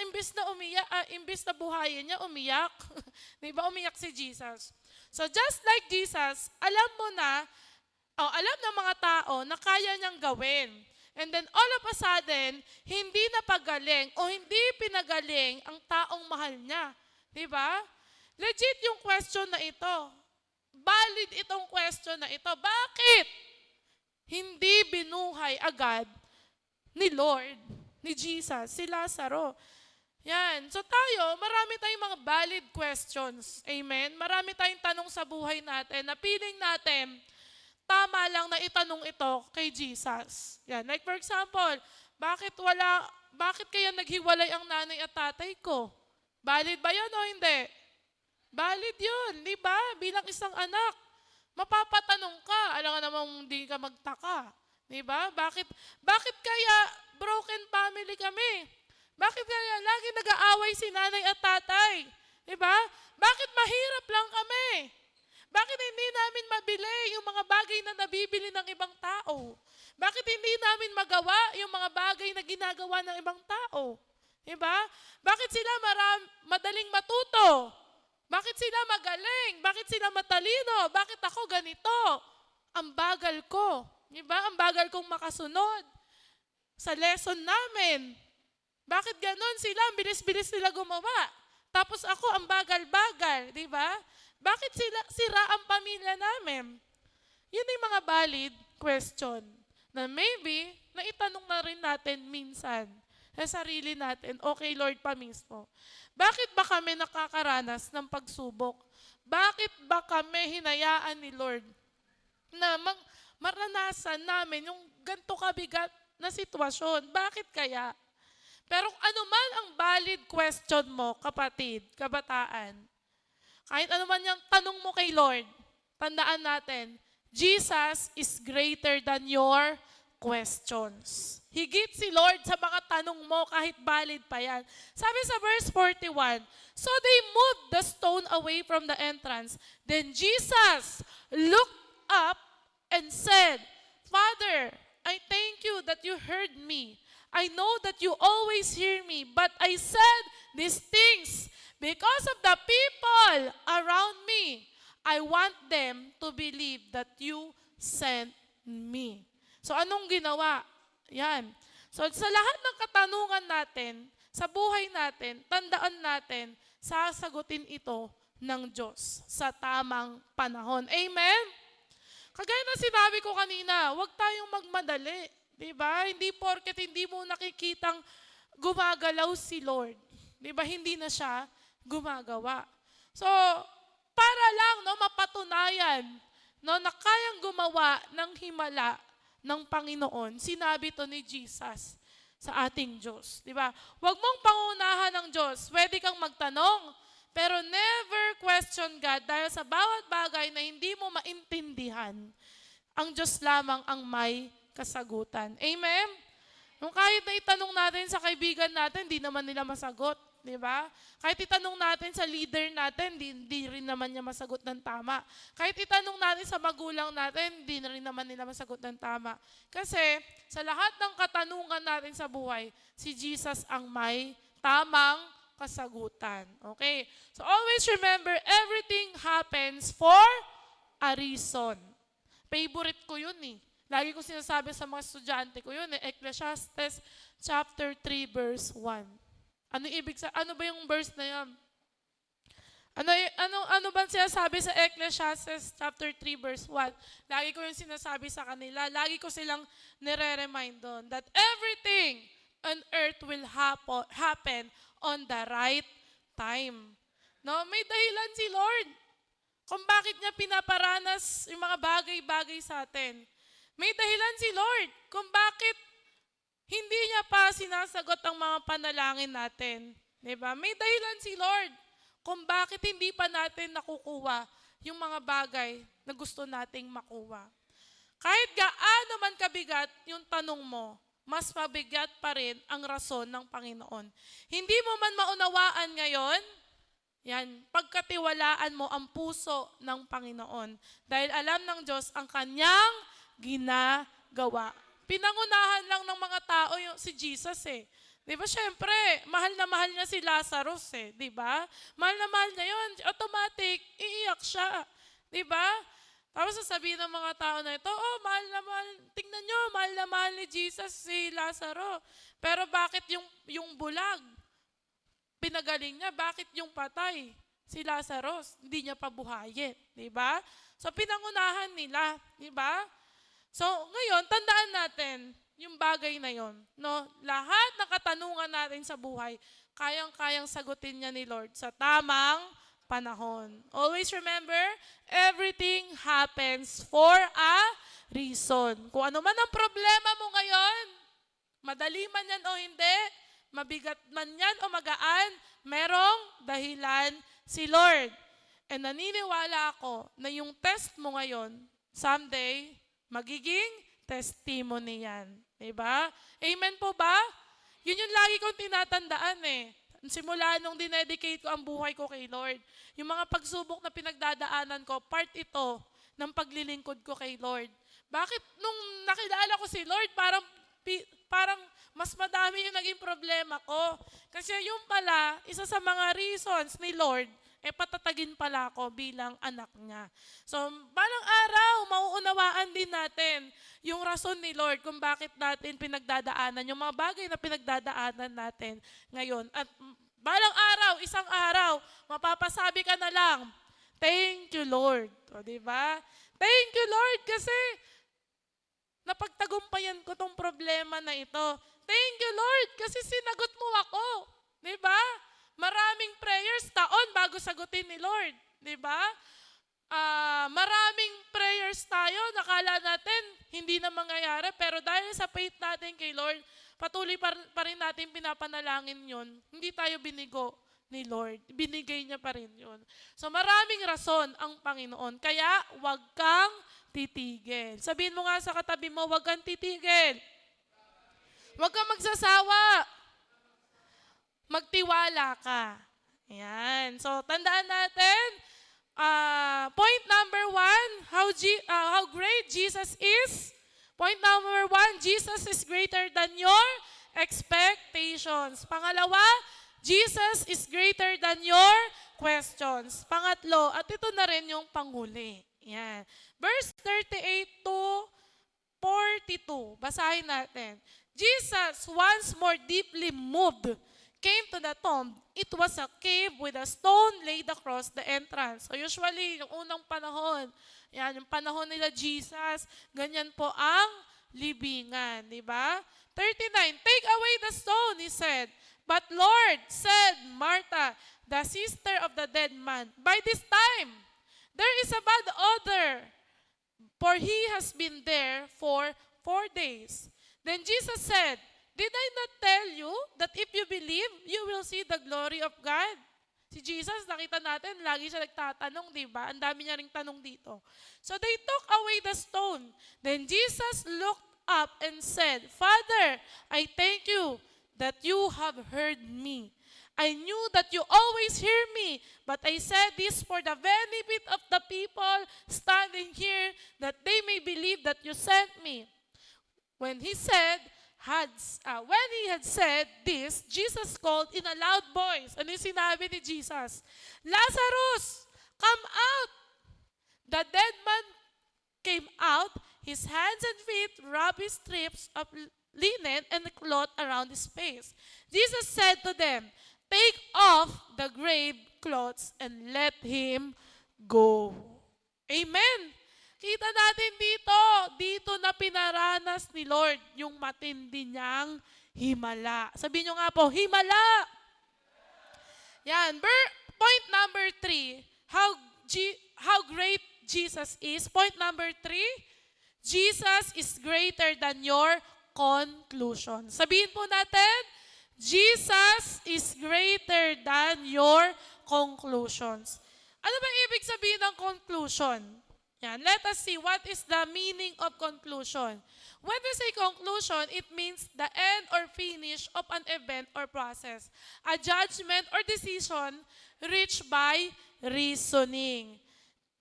Imbis na buhayin niya, umiyak. Di ba umiyak si Jesus? So just like Jesus, alam ng mga tao na kaya niyang gawin. And then all of a sudden, hindi napagaling o hindi pinagaling ang taong mahal niya. Di ba? Legit yung question na ito. Valid itong question na ito. Bakit hindi binuhay agad ni Lord, ni Jesus, si Lazaro? Yan. So tayo, marami tayong mga valid questions. Amen? Marami tayong tanong sa buhay natin na piling natin, tama lang na itanong ito kay Jesus. Yan. Like for example, bakit kaya naghiwalay ang nanay at tatay ko? Valid ba yun o hindi? Valid yun, di ba? Bilang isang anak, mapapatanong ka. Alam nga namang hindi ka magtaka. Di ba? Bakit kaya broken family kami? Bakit kaya lagi nag-aaway si nanay at tatay? Diba? Bakit mahirap lang kami? Bakit hindi namin mabili yung mga bagay na nabibili ng ibang tao? Bakit hindi namin magawa yung mga bagay na ginagawa ng ibang tao? Diba? Bakit sila madaling matuto? Bakit sila magaling? Bakit sila matalino? Bakit ako ganito? Ang bagal ko. Diba? Ang bagal kong makasunod sa lesson namin. Bakit ganon sila? Ang bilis-bilis sila gumawa. Tapos ako, ang bagal-bagal. Di ba? Bakit sira ang pamilya namin? Yun yung mga valid question na maybe naitanong na rin natin minsan sa sarili natin, okay Lord pa mismo. Bakit ba kami nakakaranas ng pagsubok? Bakit ba kami hinayaan ni Lord na maranasan namin yung ganito kabigat na sitwasyon? Bakit kaya? Pero ano man ang valid question mo, kapatid, kabataan, kahit ano man yung tanong mo kay Lord, tandaan natin, Jesus is greater than your questions. Higit si Lord sa mga tanong mo kahit valid pa yan. Sabi sa verse 41, so they moved the stone away from the entrance. Then Jesus looked up and said, Father, I thank you that you heard me. I know that you always hear me, but I said these things Because of the people around me, I want them to believe that you sent me. So anong ginawa? Yan. So sa lahat ng katanungan natin, sa buhay natin, tandaan natin, sasagutin ito ng Diyos sa tamang panahon. Amen? Kagaya na sinabi ko kanina, huwag tayong magmadali. Diba? Hindi porket hindi mo nakikitang gumagalaw si Lord. Diba? Hindi na siya gumagawa. So, para lang mapatunayan na kayang gumawa ng himala ng Panginoon, sinabi to ni Jesus sa ating Diyos. Diba? Huwag mong pangunahan ng Diyos. Pwede kang magtanong, pero never question God dahil sa bawat bagay na hindi mo maintindihan, ang Diyos lamang ang may kasagutan. Amen? Nung kahit na itanong natin sa kaibigan natin, di naman nila masagot. Di ba? Kahit itanong natin sa leader natin, di rin naman niya masagot ng tama. Kahit itanong natin sa magulang natin, di na rin naman nila masagot ng tama. Kasi sa lahat ng katanungan natin sa buhay, si Jesus ang may tamang kasagutan. Okay? So always remember, everything happens for a reason. Favorite ko yun eh. Lagi ko sinasabi sa mga estudyante ko yun eh. Ecclesiastes chapter 3 verse 1. Ano ba yung verse na yan? Ano ba sinasabi sa Ecclesiastes chapter 3 verse 1? Lagi ko yung sinasabi sa kanila. Lagi ko silang nire-remind doon that everything on earth will happen on the right time. No, may dahilan si Lord kung bakit niya pinaparanas yung mga bagay-bagay sa atin. May dahilan si Lord kung bakit hindi niya pa sinasagot ang mga panalangin natin. Diba? May dahilan si Lord kung bakit hindi pa natin nakukuha yung mga bagay na gusto nating makuha. Kahit gaano man kabigat yung tanong mo, mas mabigat pa rin ang rason ng Panginoon. Hindi mo man maunawaan ngayon, yan, pagkatiwalaan mo ang puso ng Panginoon. Dahil alam ng Diyos ang kanyang ginagawa. Pinangunahan lang ng mga tao si Jesus eh. Di ba? Siyempre, mahal na mahal niya si Lazarus eh. Di ba? Mahal na mahal niya yun. Automatic, iiyak siya. Di ba? Tapos sasabihin ng mga tao na ito, oh, mahal na mahal. Tingnan nyo, mahal na mahal ni Jesus si Lazaro. Pero bakit yung bulag? Pinagaling niya. Bakit yung patay? Si Lazarus, hindi niya pabuhayin. Di ba? So, pinangunahan nila. Di ba? So, ngayon, tandaan natin yung bagay na yon. No? Lahat ng katanungan natin sa buhay, kayang-kayang sagutin niya ni Lord sa tamang panahon. Always remember, everything happens for a reason. Kung ano man ang problema mo ngayon, madali man yan o hindi, mabigat man yan o magaan, merong dahilan si Lord. And naniniwala ako na yung test mo ngayon, someday, magiging testimony yan. Diba? Amen po ba? Yun yung lagi kong tinatandaan eh. Simula nung dinedicate ko ang buhay ko kay Lord. Yung mga pagsubok na pinagdadaanan ko, part ito ng paglilingkod ko kay Lord. Bakit nung nakilala ko si Lord, parang mas madami yung naging problema ko. Kasi yung pala, isa sa mga reasons ni Lord, patatagin pala ako bilang anak niya. So, balang araw, mauunawaan din natin yung rason ni Lord kung bakit natin pinagdadaanan, yung mga bagay na pinagdadaanan natin ngayon. At balang araw, isang araw, mapapasabi ka na lang, thank you, Lord. O, diba? Thank you, Lord, kasi napagtagumpayan ko tong problema na ito. Thank you, Lord, kasi sinagot mo ako. Diba? Maraming prayers, taon bago sagutin ni Lord. Diba? Maraming prayers tayo, nakala natin hindi na mangyayari, pero dahil sa faith natin kay Lord, patuloy pa rin natin pinapanalangin yun. Hindi tayo binigo ni Lord. Binigay niya pa rin yun. So maraming rason ang Panginoon. Kaya wag kang titigil. Sabihin mo nga sa katabi mo, wag kang titigil. Wag kang magsasawa. Magtiwala ka. Ayan. So, tandaan natin, point number 1, how great Jesus is. Point number 1, Jesus is greater than your expectations. Pangalawa, Jesus is greater than your questions. Pangatlo, at ito na rin yung panghuli. Yan. Verse 38 to 42. Basahin natin. Jesus, once more deeply moved, came to the tomb. It was a cave with a stone laid across the entrance. So usually, yung unang panahon, yan, yung panahon nila Jesus, ganyan po ang libingan, di ba? 39, take away the stone, he said. But Lord, said Martha, the sister of the dead man, by this time, there is a bad odor, for he has been there for 4 days. Then Jesus said, did I not tell you that if you believe, you will see the glory of God? Si Jesus, nakita natin, lagi siya nagtatanong, di ba? Ang dami niya ring tanong dito. So they took away the stone. Then Jesus looked up and said, Father, I thank you that you have heard me. I knew that you always hear me, but I said this for the benefit of the people standing here, that they may believe that you sent me. When he had said this, Jesus called in a loud voice. Ano yung sinabi ni Jesus? Lazarus, come out! The dead man came out, his hands and feet wrapped with strips of linen and a cloth around his face. Jesus said to them, take off the grave clothes and let him go. Amen. Kita natin dito na pinaranas ni Lord yung matindi niyang himala. Sabihin nyo nga po, himala. Yan. Point number 3, how great Jesus is. Point number 3, Jesus is greater than your conclusion. Sabihin po natin, Jesus is greater than your conclusions. Ano ba ibig sabihin ng conclusion? Yan. Let us see what is the meaning of conclusion. When we say conclusion, it means the end or finish of an event or process, a judgment or decision reached by reasoning.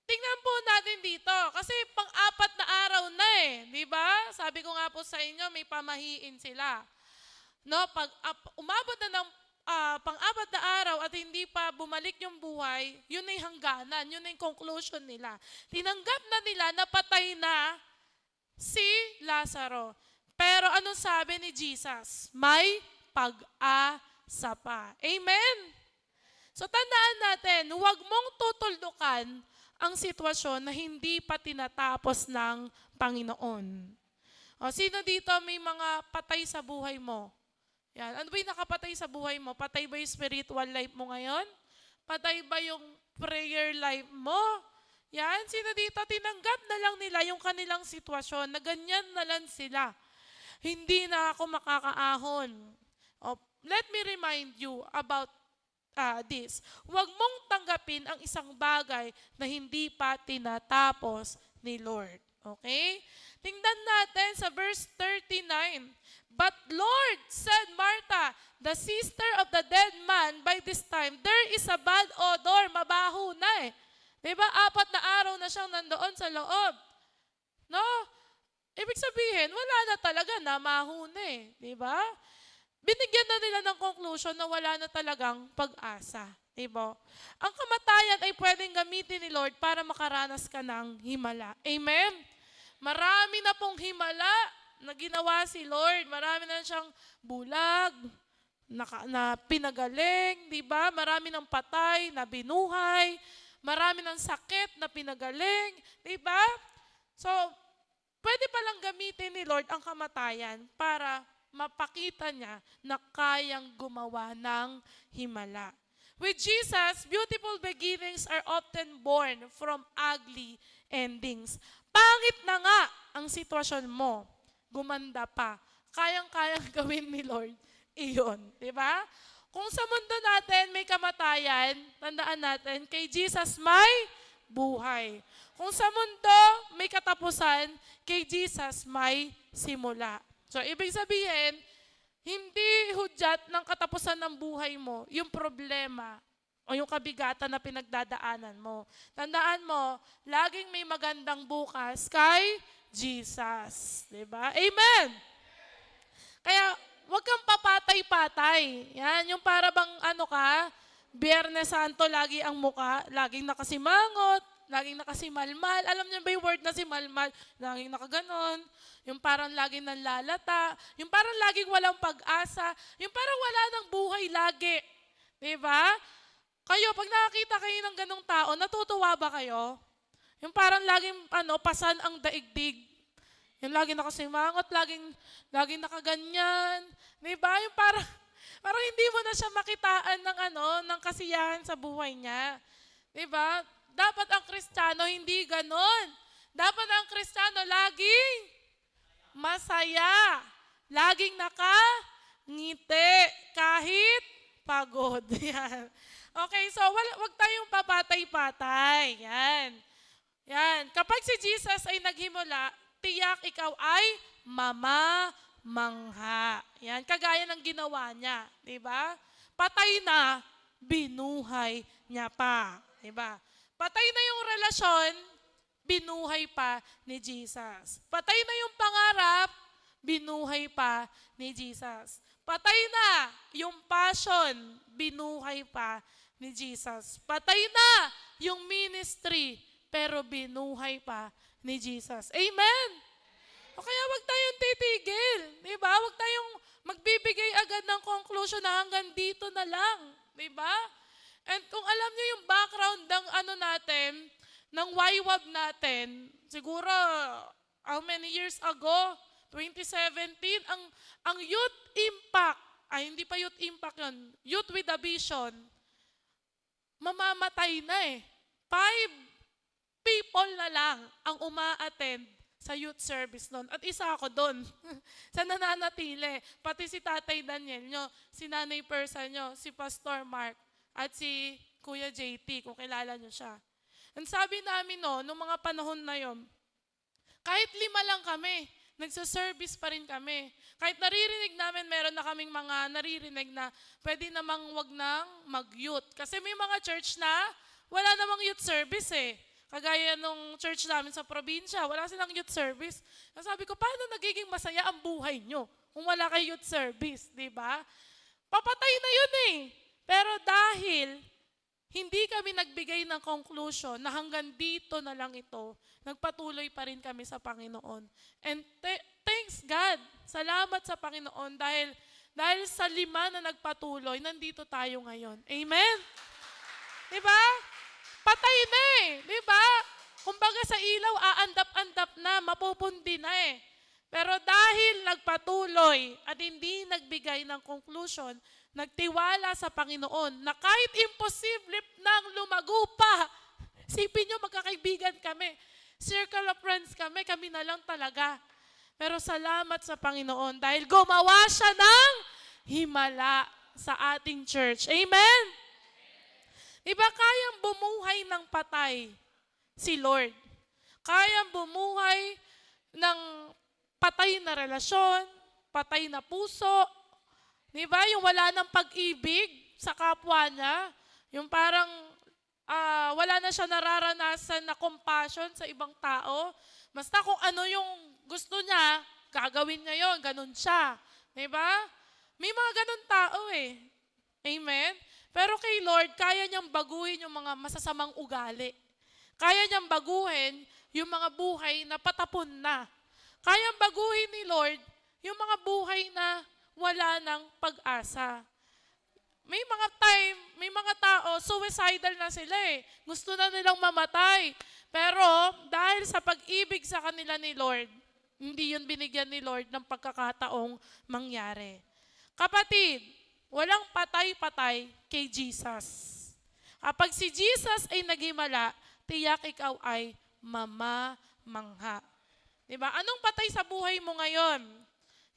Tingnan po natin dito, kasi pang-apat na araw na di ba? Sabi ko nga po sa inyo, may pamahiin sila. No, pag umabot na ng pang-apat na araw at hindi pa bumalik yung buhay, yun ay hangganan, yun ay conclusion nila. Tinanggap na nila na patay na si Lazaro. Pero anong sabi ni Jesus? May pag-asa pa. Amen? So tandaan natin, huwag mong tutuldukan ang sitwasyon na hindi pa tinatapos ng Panginoon. O, sino dito may mga patay sa buhay mo? Yan. Ano ba yung nakapatay sa buhay mo? Patay ba yung spiritual life mo ngayon? Patay ba yung prayer life mo? Yan. Sino dito? Tinanggap na lang nila yung kanilang sitwasyon na ganyan na lang sila. Hindi na ako makakaahon. Let me remind you about this. Huwag mong tanggapin ang isang bagay na hindi pa tinatapos ni Lord. Okay? Tingnan natin sa verse 39. But Lord, said Martha, the sister of the dead man, by this time, there is a bad odor, mabaho na Diba? 4 na araw na siyang nandoon sa loob. No? Ibig sabihin, wala na talaga, namaho na Diba? Binigyan na nila ng conclusion na wala na talagang pag-asa. Diba? Ang kamatayan ay pwedeng gamitin ni Lord para makaranas ka ng himala. Amen? Marami na pong himala na ginawa si Lord. Marami na siyang bulag, na pinagaling, di ba? Marami ng patay na binuhay. Marami ng sakit na pinagaling, di ba? So, pwede palang gamitin ni Lord ang kamatayan para mapakita niya na kayang gumawa ng himala. With Jesus, beautiful beginnings are often born from ugly endings. Pangit na nga ang sitwasyon mo, gumanda pa. Kayang-kayang gawin ni Lord iyon. Diba? Kung sa mundo natin may kamatayan, tandaan natin, kay Jesus may buhay. Kung sa mundo may katapusan, kay Jesus may simula. So, ibig sabihin, hindi hudyat ng katapusan ng buhay mo yung problema o yung kabigatan na pinagdadaanan mo. Tandaan mo, laging may magandang bukas kay Jesus. Diba? Amen! Kaya, Huwag kang papatay-patay. Yan, yung para bang ano ka, Biyernes Santo, lagi ang muka, laging nakasimangot, laging nakasimalmal. Alam niyo ba yung word na simalmal? Laging nakaganon. Yung parang laging nanlalata. Yung parang laging walang pag-asa. Yung parang wala ng buhay lagi. Diba? Kayo, pag nakakita kayo ng ganong tao, natutuwa ba kayo? Yung parang laging pasan ang daigdig. Yung laging nakasimangot, laging nakaganyan. Diba? Yung parang hindi mo na siya makitaan ng kasiyahan sa buhay niya. Diba? Dapat ang Kristiyano hindi ganon. Dapat ang Kristiyano laging masaya. Laging nakangiti kahit pagod. Yan. Okay, so wag tayong papatay-patay. Yan. Yan. Kapag si Jesus ay naghimula, tiyak ikaw ay mamamangha. Yan, kagaya ng ginawa niya, 'di ba? Patay na, binuhay niya pa, 'di ba? Patay na yung relasyon, binuhay pa ni Jesus. Patay na yung pangarap, binuhay pa ni Jesus. Patay na yung passion, binuhay pa ni Jesus. Patay na yung ministry, pero binuhay pa ni Jesus. Amen? O kaya wag tayong titigil. Diba? Wag tayong magbibigay agad ng conclusion na hanggang dito na lang. Diba? And kung alam niyo yung background ng natin, ng YWAB natin, siguro how many years ago? 2017, ang Youth Impact, hindi pa Youth Impact yun, Youth with a Vision, mamamatay na eh. 5 people na lang ang uma-attend sa youth service noon. At isa ako doon sa nananatili. Pati si Tatay Daniel nyo, si Nanay Persa nyo, si Pastor Mark, at si Kuya JT, kung kilala nyo siya. Ang sabi namin nung mga panahon na yon, kahit 5 lang kami, nagsa-service pa rin kami. Kahit naririnig namin, meron na kaming mga naririnig na pwede namang wag nang mag-youth. Kasi may mga church na wala namang youth service eh. Kagaya nung church namin sa probinsya, wala silang youth service. Sabi ko, paano nagiging masaya ang buhay nyo kung wala kay youth service, di ba? Papatay na yun eh. Pero dahil hindi kami nagbigay ng conclusion na hanggang dito na lang ito, nagpatuloy pa rin kami sa Panginoon. And thanks God, salamat sa Panginoon dahil sa 5 na nagpatuloy, nandito tayo ngayon. Amen? Diba? Patay na eh. Diba? Kumbaga sa ilaw, aandap-andap na, mapupundi na eh. Pero dahil nagpatuloy at hindi nagbigay ng conclusion, nagtiwala sa Panginoon na kahit imposible nang lumago pa, sipin nyo magkakaibigan kami, circle of friends kami na lang talaga. Pero salamat sa Panginoon dahil gumawa siya ng himala sa ating church. Amen? Diba kayang bumuhay ng patay si Lord? Kayang bumuhay ng patay na relasyon, patay na puso. Diba? Yung wala ng pag-ibig sa kapwa niya. Yung parang wala na siya nararanasan na compassion sa ibang tao. Basta kung ano yung gusto niya, gagawin niya yun. Ganun siya. Diba? May mga ganun tao eh. Amen? Pero kay Lord, kaya niyang baguhin yung mga masasamang ugali. Kaya niyang baguhin yung mga buhay na patapon na. Kaya baguhin ni Lord yung mga buhay na wala ng pag-asa. May mga tao, suicidal na sila eh. Gusto na nilang mamatay. Pero dahil sa pag-ibig sa kanila ni Lord, hindi yun binigyan ni Lord ng pagkakataong mangyari. Kapatid, walang patay-patay kay Jesus. Kapag si Jesus ay naghimala, tiyak ikaw ay mamamangha. Diba? Anong patay sa buhay mo ngayon?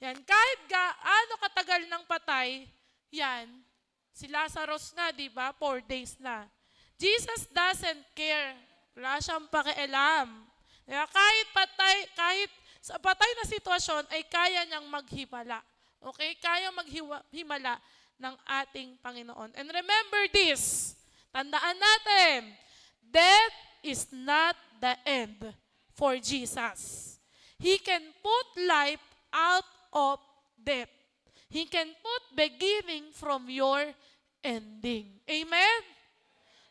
Yan, kahit gaano katagal ng patay, yan, si Lazarus nga, diba? 4 days na. Jesus doesn't care. Wala siyang pakialam. Diba? Kahit sa patay na sitwasyon, ay kaya niyang maghimala. Okay? Kaya maghimala ng ating Panginoon. And remember this, tandaan natin, death is not the end for Jesus. He can put life out of death. He can put beginning from your ending. Amen?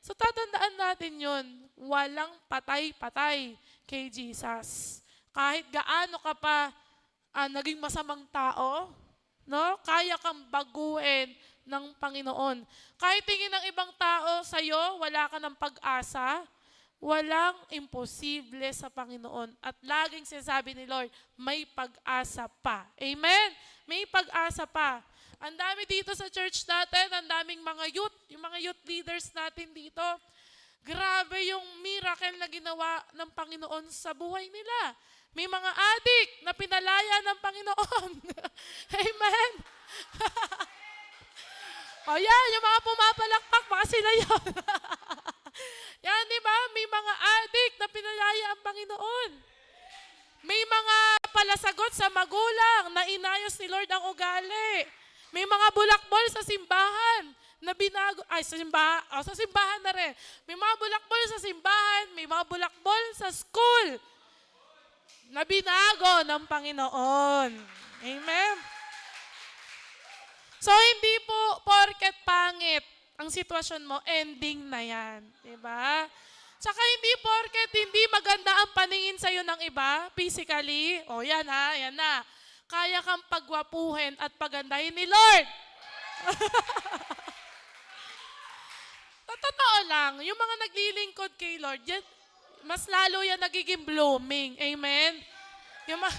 So tatandaan natin yun. Walang patay-patay kay Jesus. Kahit gaano ka pa naging masamang tao, no? Kaya kang baguhin ng Panginoon. Kahit tingin ng ibang tao sa'yo, wala ka ng pag-asa, walang imposible sa Panginoon. At laging sinasabi ni Lord, may pag-asa pa. Amen? May pag-asa pa. Ang dami dito sa church natin, ang daming mga youth, yung mga youth leaders natin dito. Grabe yung miracle na ginawa ng Panginoon sa buhay nila. May mga adik na pinalaya ng Panginoon. Amen? O yan, yung mga pumapalakpak, baka sila yun. Yan, di ba? May mga adik na pinalaya ang Panginoon. May mga palasagot sa magulang na inayos ni Lord ang ugali. May mga bulakbol sa simbahan na binago, sa simbahan na rin. May mga bulakbol sa simbahan, may mga bulakbol sa school na binago ng Panginoon. Amen? So, hindi po porket pangit ang sitwasyon mo, ending na yan. Diba? Tsaka hindi porket hindi maganda ang paningin sa'yo ng iba, physically. O yan ha, yan na. Kaya kang pagwapuhin at pagandahin ni Lord. Totoo lang, yung mga naglilingkod kay Lord, yan, mas lalo yan nagiging blooming. Amen? Yung mga,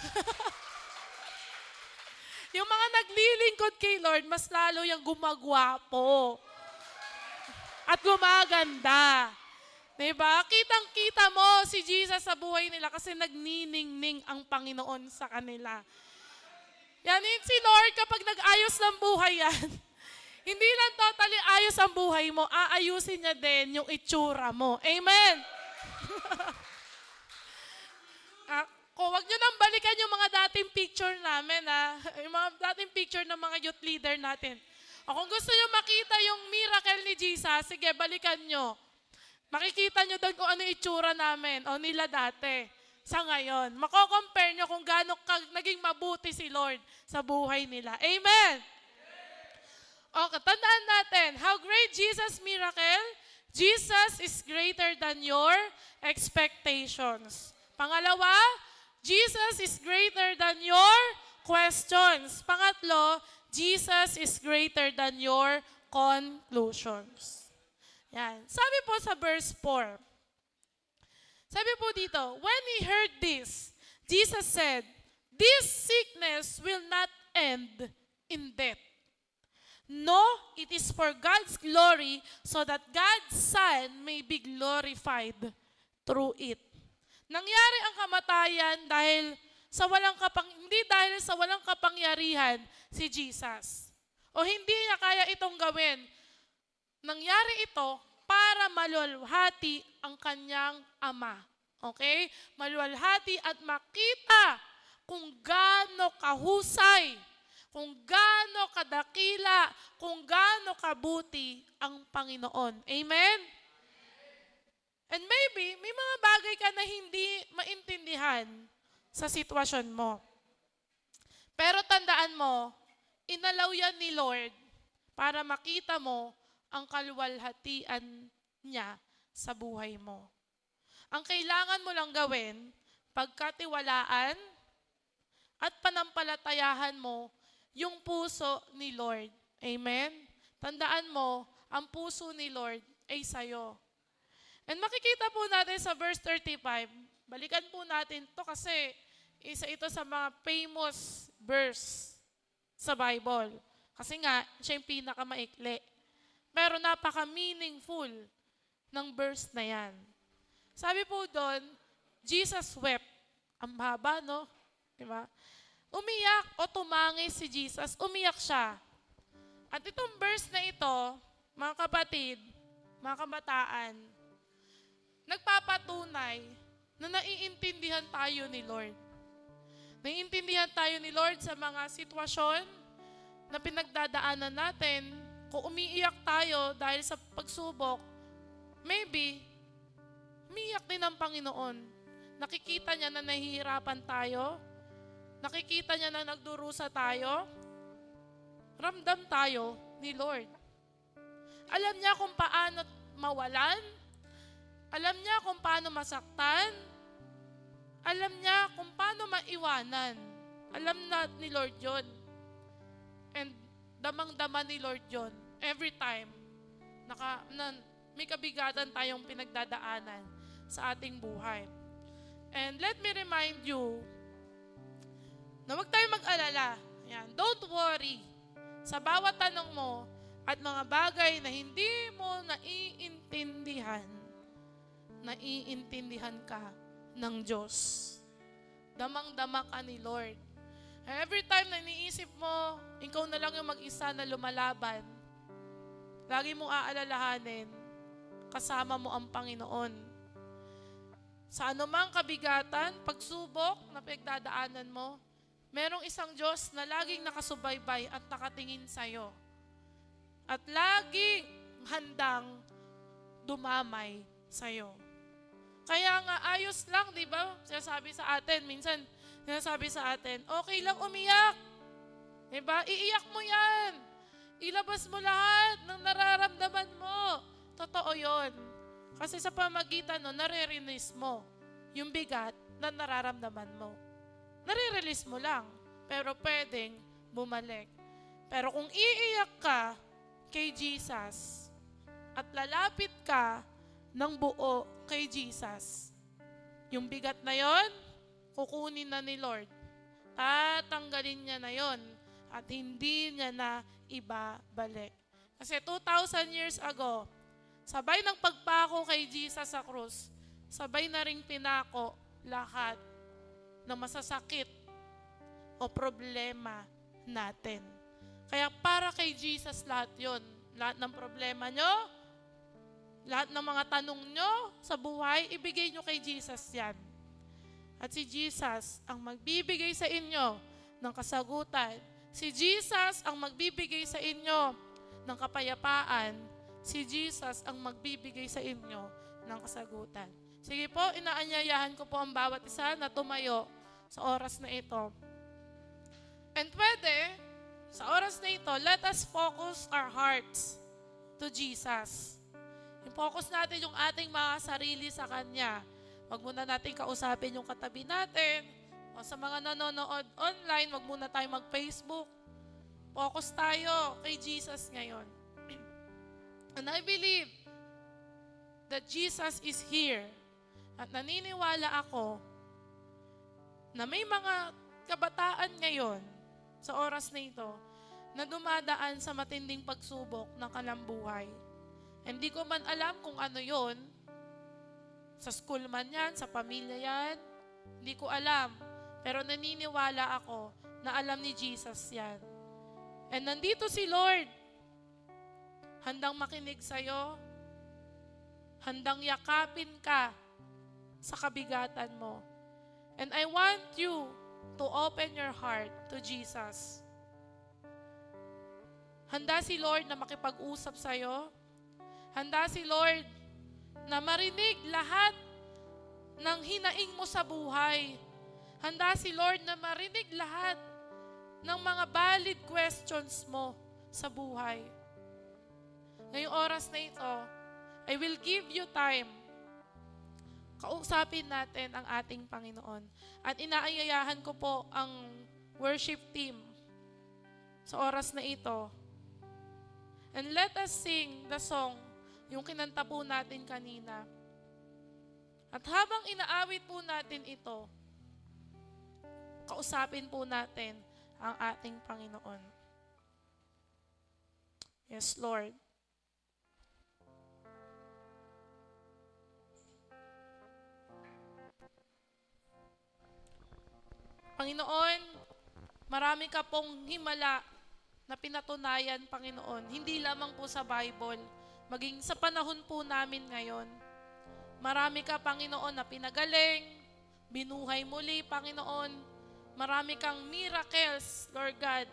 yung mga naglilingkod kay Lord, mas lalo yung gumagwapo. At gumaganda. Diba? Kitang-kita mo si Jesus sa buhay nila kasi nagniningning ang Panginoon sa kanila. Yan si Lord kapag nag-ayos ng buhay yan. Hindi lang totally ayos ang buhay mo, aayusin niya din yung itsura mo. Amen? Kung wag nyo nang balikan yung mga dating picture namin, yung mga dating picture ng mga youth leader natin. O kung gusto nyo makita yung miracle ni Jesus, sige, balikan nyo. Makikita nyo doon kung ano itsura namin o nila dati sa ngayon. Mako-compare nyo kung gaano naging mabuti si Lord sa buhay nila. Amen? Okay, tandaan natin, how great Jesus' miracle? Jesus is greater than your expectations. Pangalawa, Jesus is greater than your questions. Pangatlo, Jesus is greater than your conclusions. Yan. Sabi po sa verse 4, sabi po dito, when he heard this, Jesus said, this sickness will not end in death. No, it is for God's glory so that God's Son may be glorified through it. Nangyari ang kamatayan hindi dahil sa walang kapangyarihan si Jesus. O hindi niya kaya itong gawin. Nangyari ito para maluwalhati ang kanyang Ama. Okay? Maluwalhati at makita kung gaano kahusay, kung gaano kadakila, kung gaano kabuti ang Panginoon. Amen? And maybe, may mga bagay ka na hindi maintindihan sa sitwasyon mo. Pero tandaan mo, inalaw yan ni Lord para makita mo ang kaluwalhatian niya sa buhay mo. Ang kailangan mo lang gawin, pagkatiwalaan at panampalatayahan mo yung puso ni Lord. Amen? Tandaan mo, ang puso ni Lord ay sa'yo. And makikita po natin sa verse 35, balikan po natin to kasi isa ito sa mga famous verse sa Bible. Kasi nga, siya yung pinakamaikli. Pero napaka-meaningful ng verse na yan. Sabi po doon, Jesus wept. Ang haba, no? Diba? Umiyak o tumangis si Jesus, umiyak siya. At itong verse na ito, mga kapatid, mga kabataan, nagpapatunay na naiintindihan tayo ni Lord. Naiintindihan tayo ni Lord sa mga sitwasyon na pinagdadaanan natin. Kung umiiyak tayo dahil sa pagsubok, maybe, umiiyak din ang Panginoon. Nakikita niya na nahihirapan tayo. Nakikita niya na nagdurusa tayo. ramdam tayo ni Lord. Alam niya kung paano mawalan. Alam niya kung paano masaktan. Alam niya kung paano maiwanan. Alam na ni Lord yun. And damang-dama ni Lord yun. Every time na may kabigatan tayong pinagdadaanan sa ating buhay. And let me remind you na huwag tayong mag-alala. Ayan, don't worry sa bawat tanong mo at mga bagay na hindi mo naiintindihan ka ng Diyos. Damang-dama ka ni Lord. Every time na iniisip mo, ikaw na lang yung mag-isa na lumalaban, lagi mong aalalahanin, kasama mo ang Panginoon. Sa anumang kabigatan, pagsubok na pinagdadaanan mo, merong isang Diyos na laging nakasubaybay at nakatingin sa'yo. At laging handang dumamay sa'yo. Kaya nga, ayos lang, di ba? Sinasabi sa atin, minsan, sinasabi sa atin, okay lang umiyak. Di ba? Iiyak mo yan. Ilabas mo lahat ng nararamdaman mo. Totoo yon. Kasi sa pamagitan no, nare-release mo yung bigat na nararamdaman mo. Nare-release mo lang, pero pwedeng bumalik. Pero kung iiyak ka kay Jesus at lalapit ka ng buo kay Jesus, yung bigat na yon, kukunin na ni Lord. Tatanggalin niya na yon at hindi niya na ibabalik. Kasi 2,000 years ago, sabay ng pagpako kay Jesus sa krus, sabay na ring pinako lahat na masasakit o problema natin. Kaya para kay Jesus lahat yon. Lahat ng problema nyo, lahat ng mga tanong nyo sa buhay, ibigay nyo kay Jesus yan. At si Jesus ang magbibigay sa inyo ng kasagutan. Si Jesus ang magbibigay sa inyo ng kapayapaan. Si Jesus ang magbibigay sa inyo ng kasagutan. Sige po, inaanyayahan ko po ang bawat isa na tumayo sa oras na ito. And pwede, sa oras na ito, let us focus our hearts to Jesus. I-focus natin yung ating mga sarili sa Kanya. Wag muna natin kausapin yung katabi natin. O sa mga nanonood online, wag muna tayo mag-Facebook. Focus tayo kay Jesus ngayon. And I believe that Jesus is here. At naniniwala ako na may mga kabataan ngayon sa oras na ito na dumadaan sa matinding pagsubok ng kanilang buhay. Hindi ko man alam kung ano yon. Sa school man yan, sa pamilya yan. Hindi ko alam. Pero naniniwala ako na alam ni Jesus yan. And nandito si Lord. Handang makinig sa'yo. Handang yakapin ka sa kabigatan mo. And I want you to open your heart to Jesus. Handa si Lord na makipag-usap sa'yo. Handa si Lord na marinig lahat ng hinaing mo sa buhay. Handa si Lord na marinig lahat ng mga valid questions mo sa buhay. Ngayong oras na ito, I will give you time. Kausapin natin ang ating Panginoon. At inaayayahan ko po ang worship team sa oras na ito. And let us sing the song, yung kinanta po natin kanina. At habang inaawit po natin ito, kausapin po natin ang ating Panginoon. Yes, Lord. Panginoon, marami ka pong himala na pinatunayan, Panginoon. Hindi lamang po sa Bible, maging sa panahon po namin ngayon. Marami ka, Panginoon, na pinagaling, binuhay muli, Panginoon. Marami kang miracles, Lord God,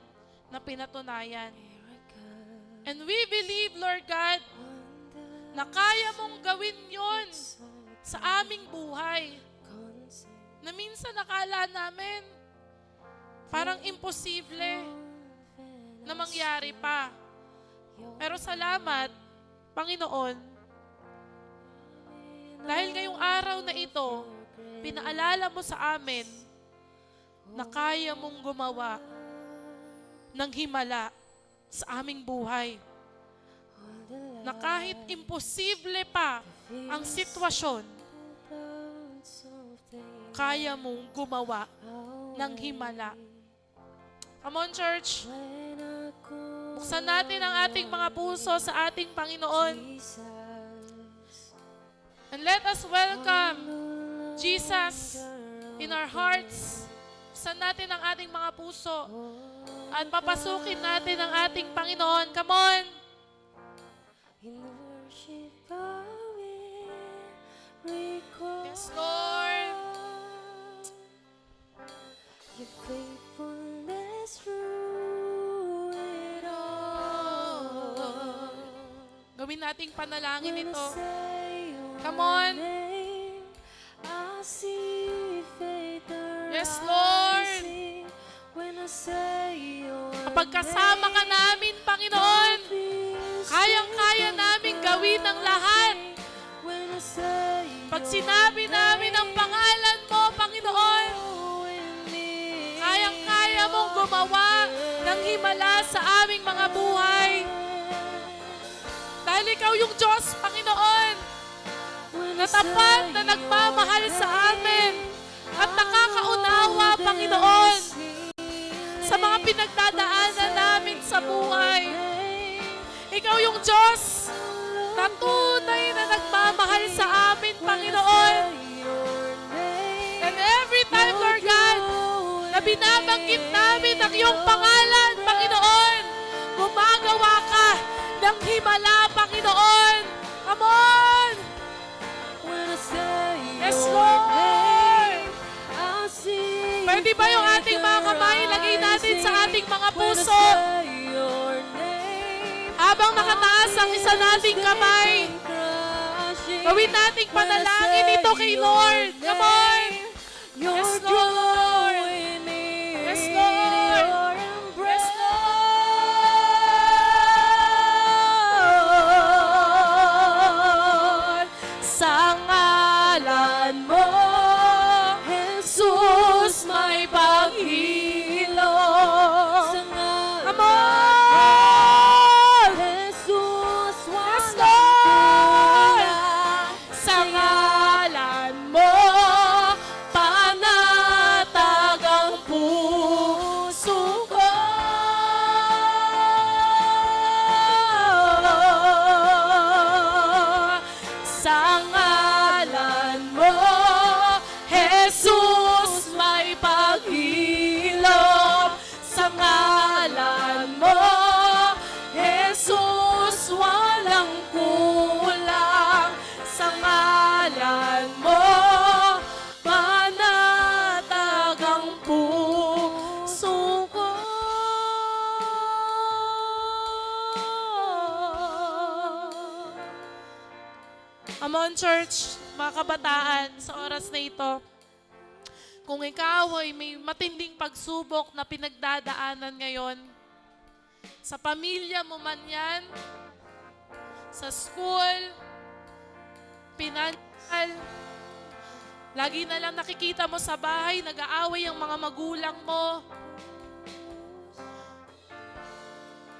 na pinatunayan. And we believe, Lord God, na kaya mong gawin yon sa aming buhay. Na minsan nakala namin, parang imposible. na mangyari pa. Pero salamat, Panginoon, dahil ngayong araw na ito, pinaalala mo sa amin na kaya mong gumawa ng himala sa aming buhay. Na kahit imposible pa ang sitwasyon, kaya mong gumawa ng himala. Come on, church. Buksan natin ang ating mga puso sa ating Panginoon. And let us welcome Jesus in our hearts. Buksan natin ang ating mga puso at papasukin natin ang ating Panginoon. Come on. Yes, Lord. Your faithfulness through it all. Gawin nating panalangin When I ito. say your Come on. name, I see faith Yes, arise. Lord. When I say your Kapag kasama ka namin, Panginoon, kayang-kaya namin gawin ang lahat. When I say Pag sinabi namin ang pangalan mo, Panginoon, kayang-kaya mong gumawa ng himala sa aming mga buhay. Dahil ikaw yung Diyos, Panginoon, na tapat na nagmamahal sa amin at nakakaunawa, Panginoon, sa mga pinagdadaanan namin sa buhay. Ikaw yung Diyos na tunay na nagmamahal sa amin, Panginoon. And every time, Lord God, na binabanggit namin ang iyong pangalan, Panginoon, gumagawa ka ng himala, Panginoon. Come on! Yes, Lord! Pwede ba yung ating mga kamay lagay natin sa ating mga puso? Habang nakataas ang isa nating kamay, gawin nating panalangin ito kay Lord. Come on! Yes, Lord! Yes, Lord! Yes, Lord! Sa ngalan mo, Jesus, may paghilom. Come on! Yes, Lord! Sa ngalan mo, panatag ang puso ko. Sa ngalan mo, Jesus, may paghilom. Sa ngalan mo, Jesus, walang kulang. Sa ngalan mo, panatag ang puso ko. Come on, church, mga kabataan, sa oras na ito, kung ikaw ay may matinding pagsubok na pinagdadaanan ngayon, sa pamilya mo man yan, sa school, pinansyal, lagi na lang nakikita mo sa bahay, nag-aaway ang mga magulang mo,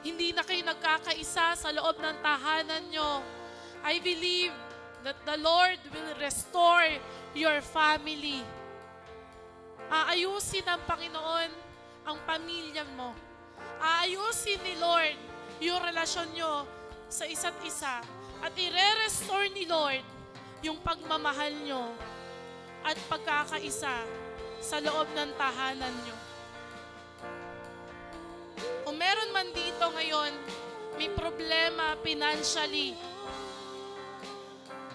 hindi na kayo nagkakaisa sa loob ng tahanan nyo. I believe that the Lord will restore your family. Aayusin ng Panginoon ang pamilya mo. Aayusin ni Lord yung relasyon nyo sa isa't isa. At i-restore ni Lord yung pagmamahal nyo at pagkakaisa sa loob ng tahanan nyo. Kung meron man dito ngayon, may problema financially,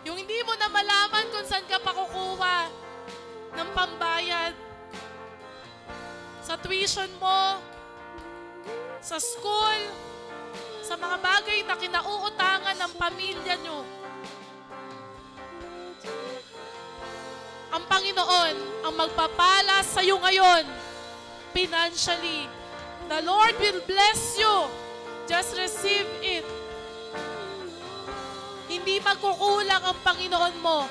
yung hindi mo na malaman kung saan ka pa kukuha ng pambayad sa tuition mo, sa school, sa mga bagay na kinauutangan ng pamilya nyo. Ang Panginoon ang magpapala sa iyo ngayon, financially, The Lord will bless you. Just receive it. Hindi magkukulang ang Panginoon mo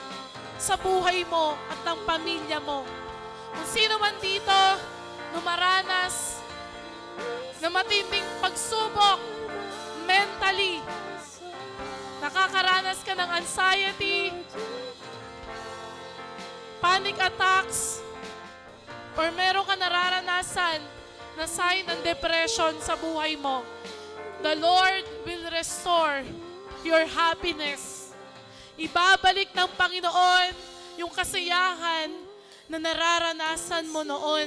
sa buhay mo at ng pamilya mo. Kung sino man dito numaranas na matinding pagsubok mentally, nakakaranas ka ng anxiety, panic attacks, or meron ka nararanasan na sign ng depression sa buhay mo, the Lord will restore your happiness. Ibabalik ng Panginoon yung kasiyahan na nararanasan mo noon.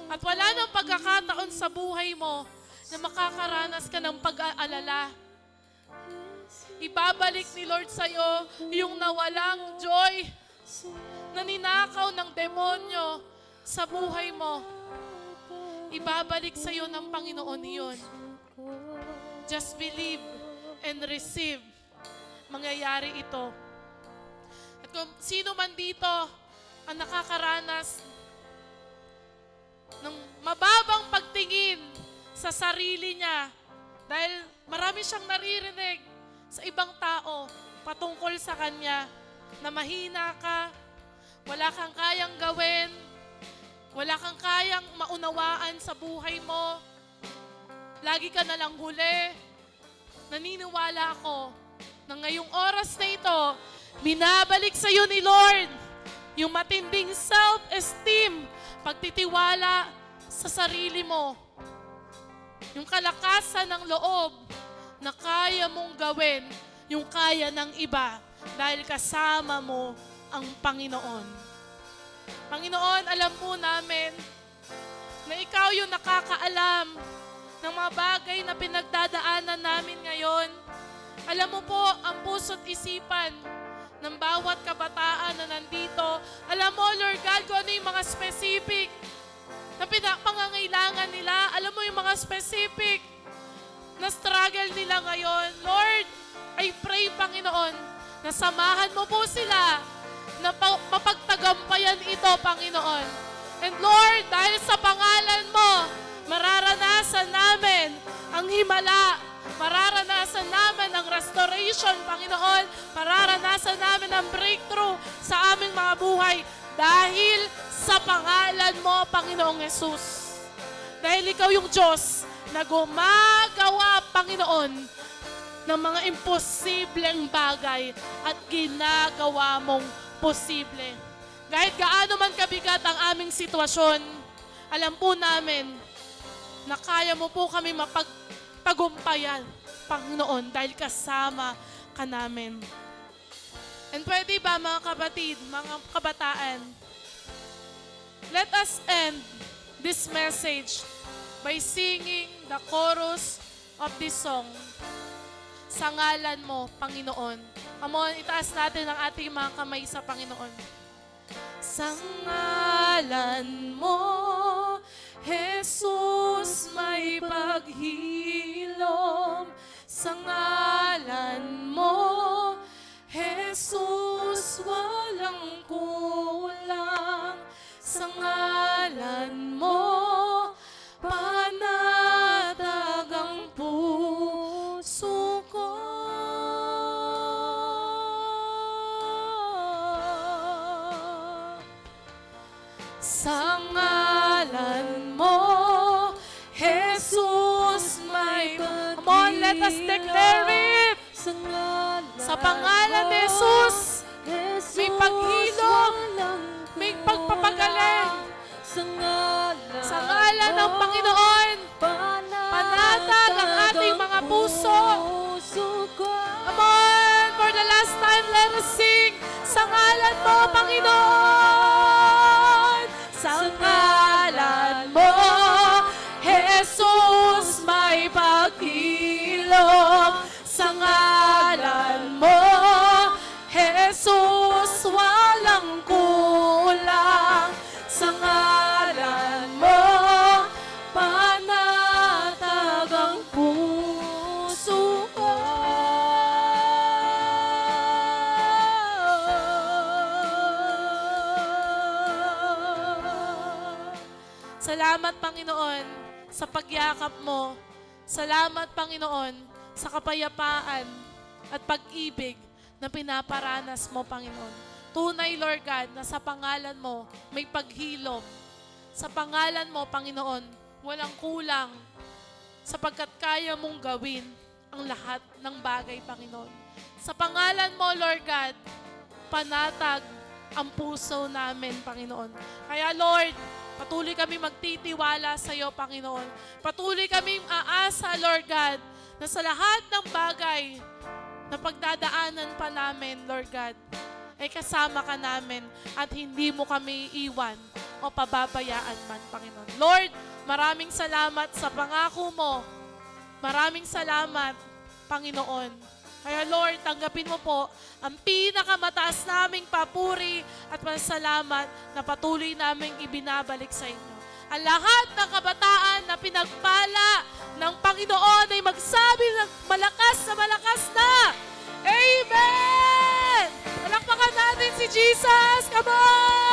At wala nang pagkakataon sa buhay mo na makakaranas ka ng pag-aalala. Ibabalik ni Lord sa'yo yung nawalang joy na ninakaw ng demonyo sa buhay mo. Ibabalik sa'yo ng Panginoon yun. Just believe and receive. Mangyayari ito. At kung sino man dito ang nakakaranas ng mababang pagtingin sa sarili niya dahil marami siyang naririnig sa ibang tao patungkol sa kanya na mahina ka, wala kang kayang gawin, wala kang kayang maunawaan sa buhay mo, lagi ka na lang huli. Naniniwala ako na ngayong oras na ito, binabalik sa iyo ni Lord yung matinding self-esteem, pagtitiwala sa sarili mo, yung kalakasan ng loob na kaya mong gawin yung kaya ng iba dahil kasama mo ang Panginoon. Panginoon, alam po namin na Ikaw yung nakakaalam ng mga bagay na pinagdadaanan namin ngayon. Alam mo po ang puso't isipan ng bawat kabataan na nandito. Alam mo, Lord God, kung ano yung mga specific na pangangailangan nila. Alam mo yung mga specific na struggle nila ngayon. Lord, I pray, Panginoon, na samahan mo po sila na mapagtagampayan ito, Panginoon. And Lord, dahil sa pangalan mo, mararanasan namin ang himala. Mararanasan namin ang restoration, Panginoon. Mararanasan namin ang breakthrough sa aming mga buhay dahil sa pangalan mo, Panginoong Yesus. Dahil ikaw yung Diyos na gumagawa, Panginoon, ng mga imposibleng bagay at ginagawa mong posible. Kahit gaano man kabigat ang aming sitwasyon, alam po namin na kaya mo po kami mapagtagumpayan, Panginoon, dahil kasama ka namin. And pwede ba, mga kapatid, mga kabataan, let us end this message by singing the chorus of this song. Sa ngalan mo, Panginoon. Come on, itaas natin ang ating mga kamay sa Panginoon. Sa ngalan mo, Jesus, may paghilom. Sa ngalan mo, Jesus, walang kulang. Sa ngalan mo, panatag ang puso ko. Sa ngalan mo, Jesus, may paghilom. Come on, let us declare it. Sa pangalan ni Jesus, may paghilom, may pagpapagaling. Sa ngalan ng Panginoon, panatag ang ating mga puso. Come on, for the last time, let us sing. Sa ngalan mo, Panginoon. Sa ngalan mo, Jesus, may paghilom. Sa ngalan mo, Jesus, walang kulang. Sa ngalan mo, panatag ang puso ko. Salamat, Panginoon, sa pagyakap mo. Salamat, Panginoon, sa kapayapaan at pag-ibig na pinaparanas mo, Panginoon. Tunay, Lord God, na sa pangalan mo may paghilom. Sa pangalan mo, Panginoon, walang kulang sapagkat kaya mong gawin ang lahat ng bagay, Panginoon. Sa pangalan mo, Lord God, panatag ang puso namin, Panginoon. Kaya, Lord, patuloy kami magtitiwala sa iyo, Panginoon. Patuloy kami aasa, Lord God, na sa lahat ng bagay na pagdadaanan pa namin, Lord God, ay kasama ka namin at hindi mo kami iwan o pababayaan man, Panginoon. Lord, maraming salamat sa pangako mo. Maraming salamat, Panginoon. Kaya Lord, tanggapin mo po ang pinakamataas naming papuri at pasalamat na patuloy naming ibinabalik sa inyo. Ang lahat ng kabataan na pinagpala ng Panginoon ay magsabi ng malakas na, Amen! Palakpakan natin si Jesus! Come on!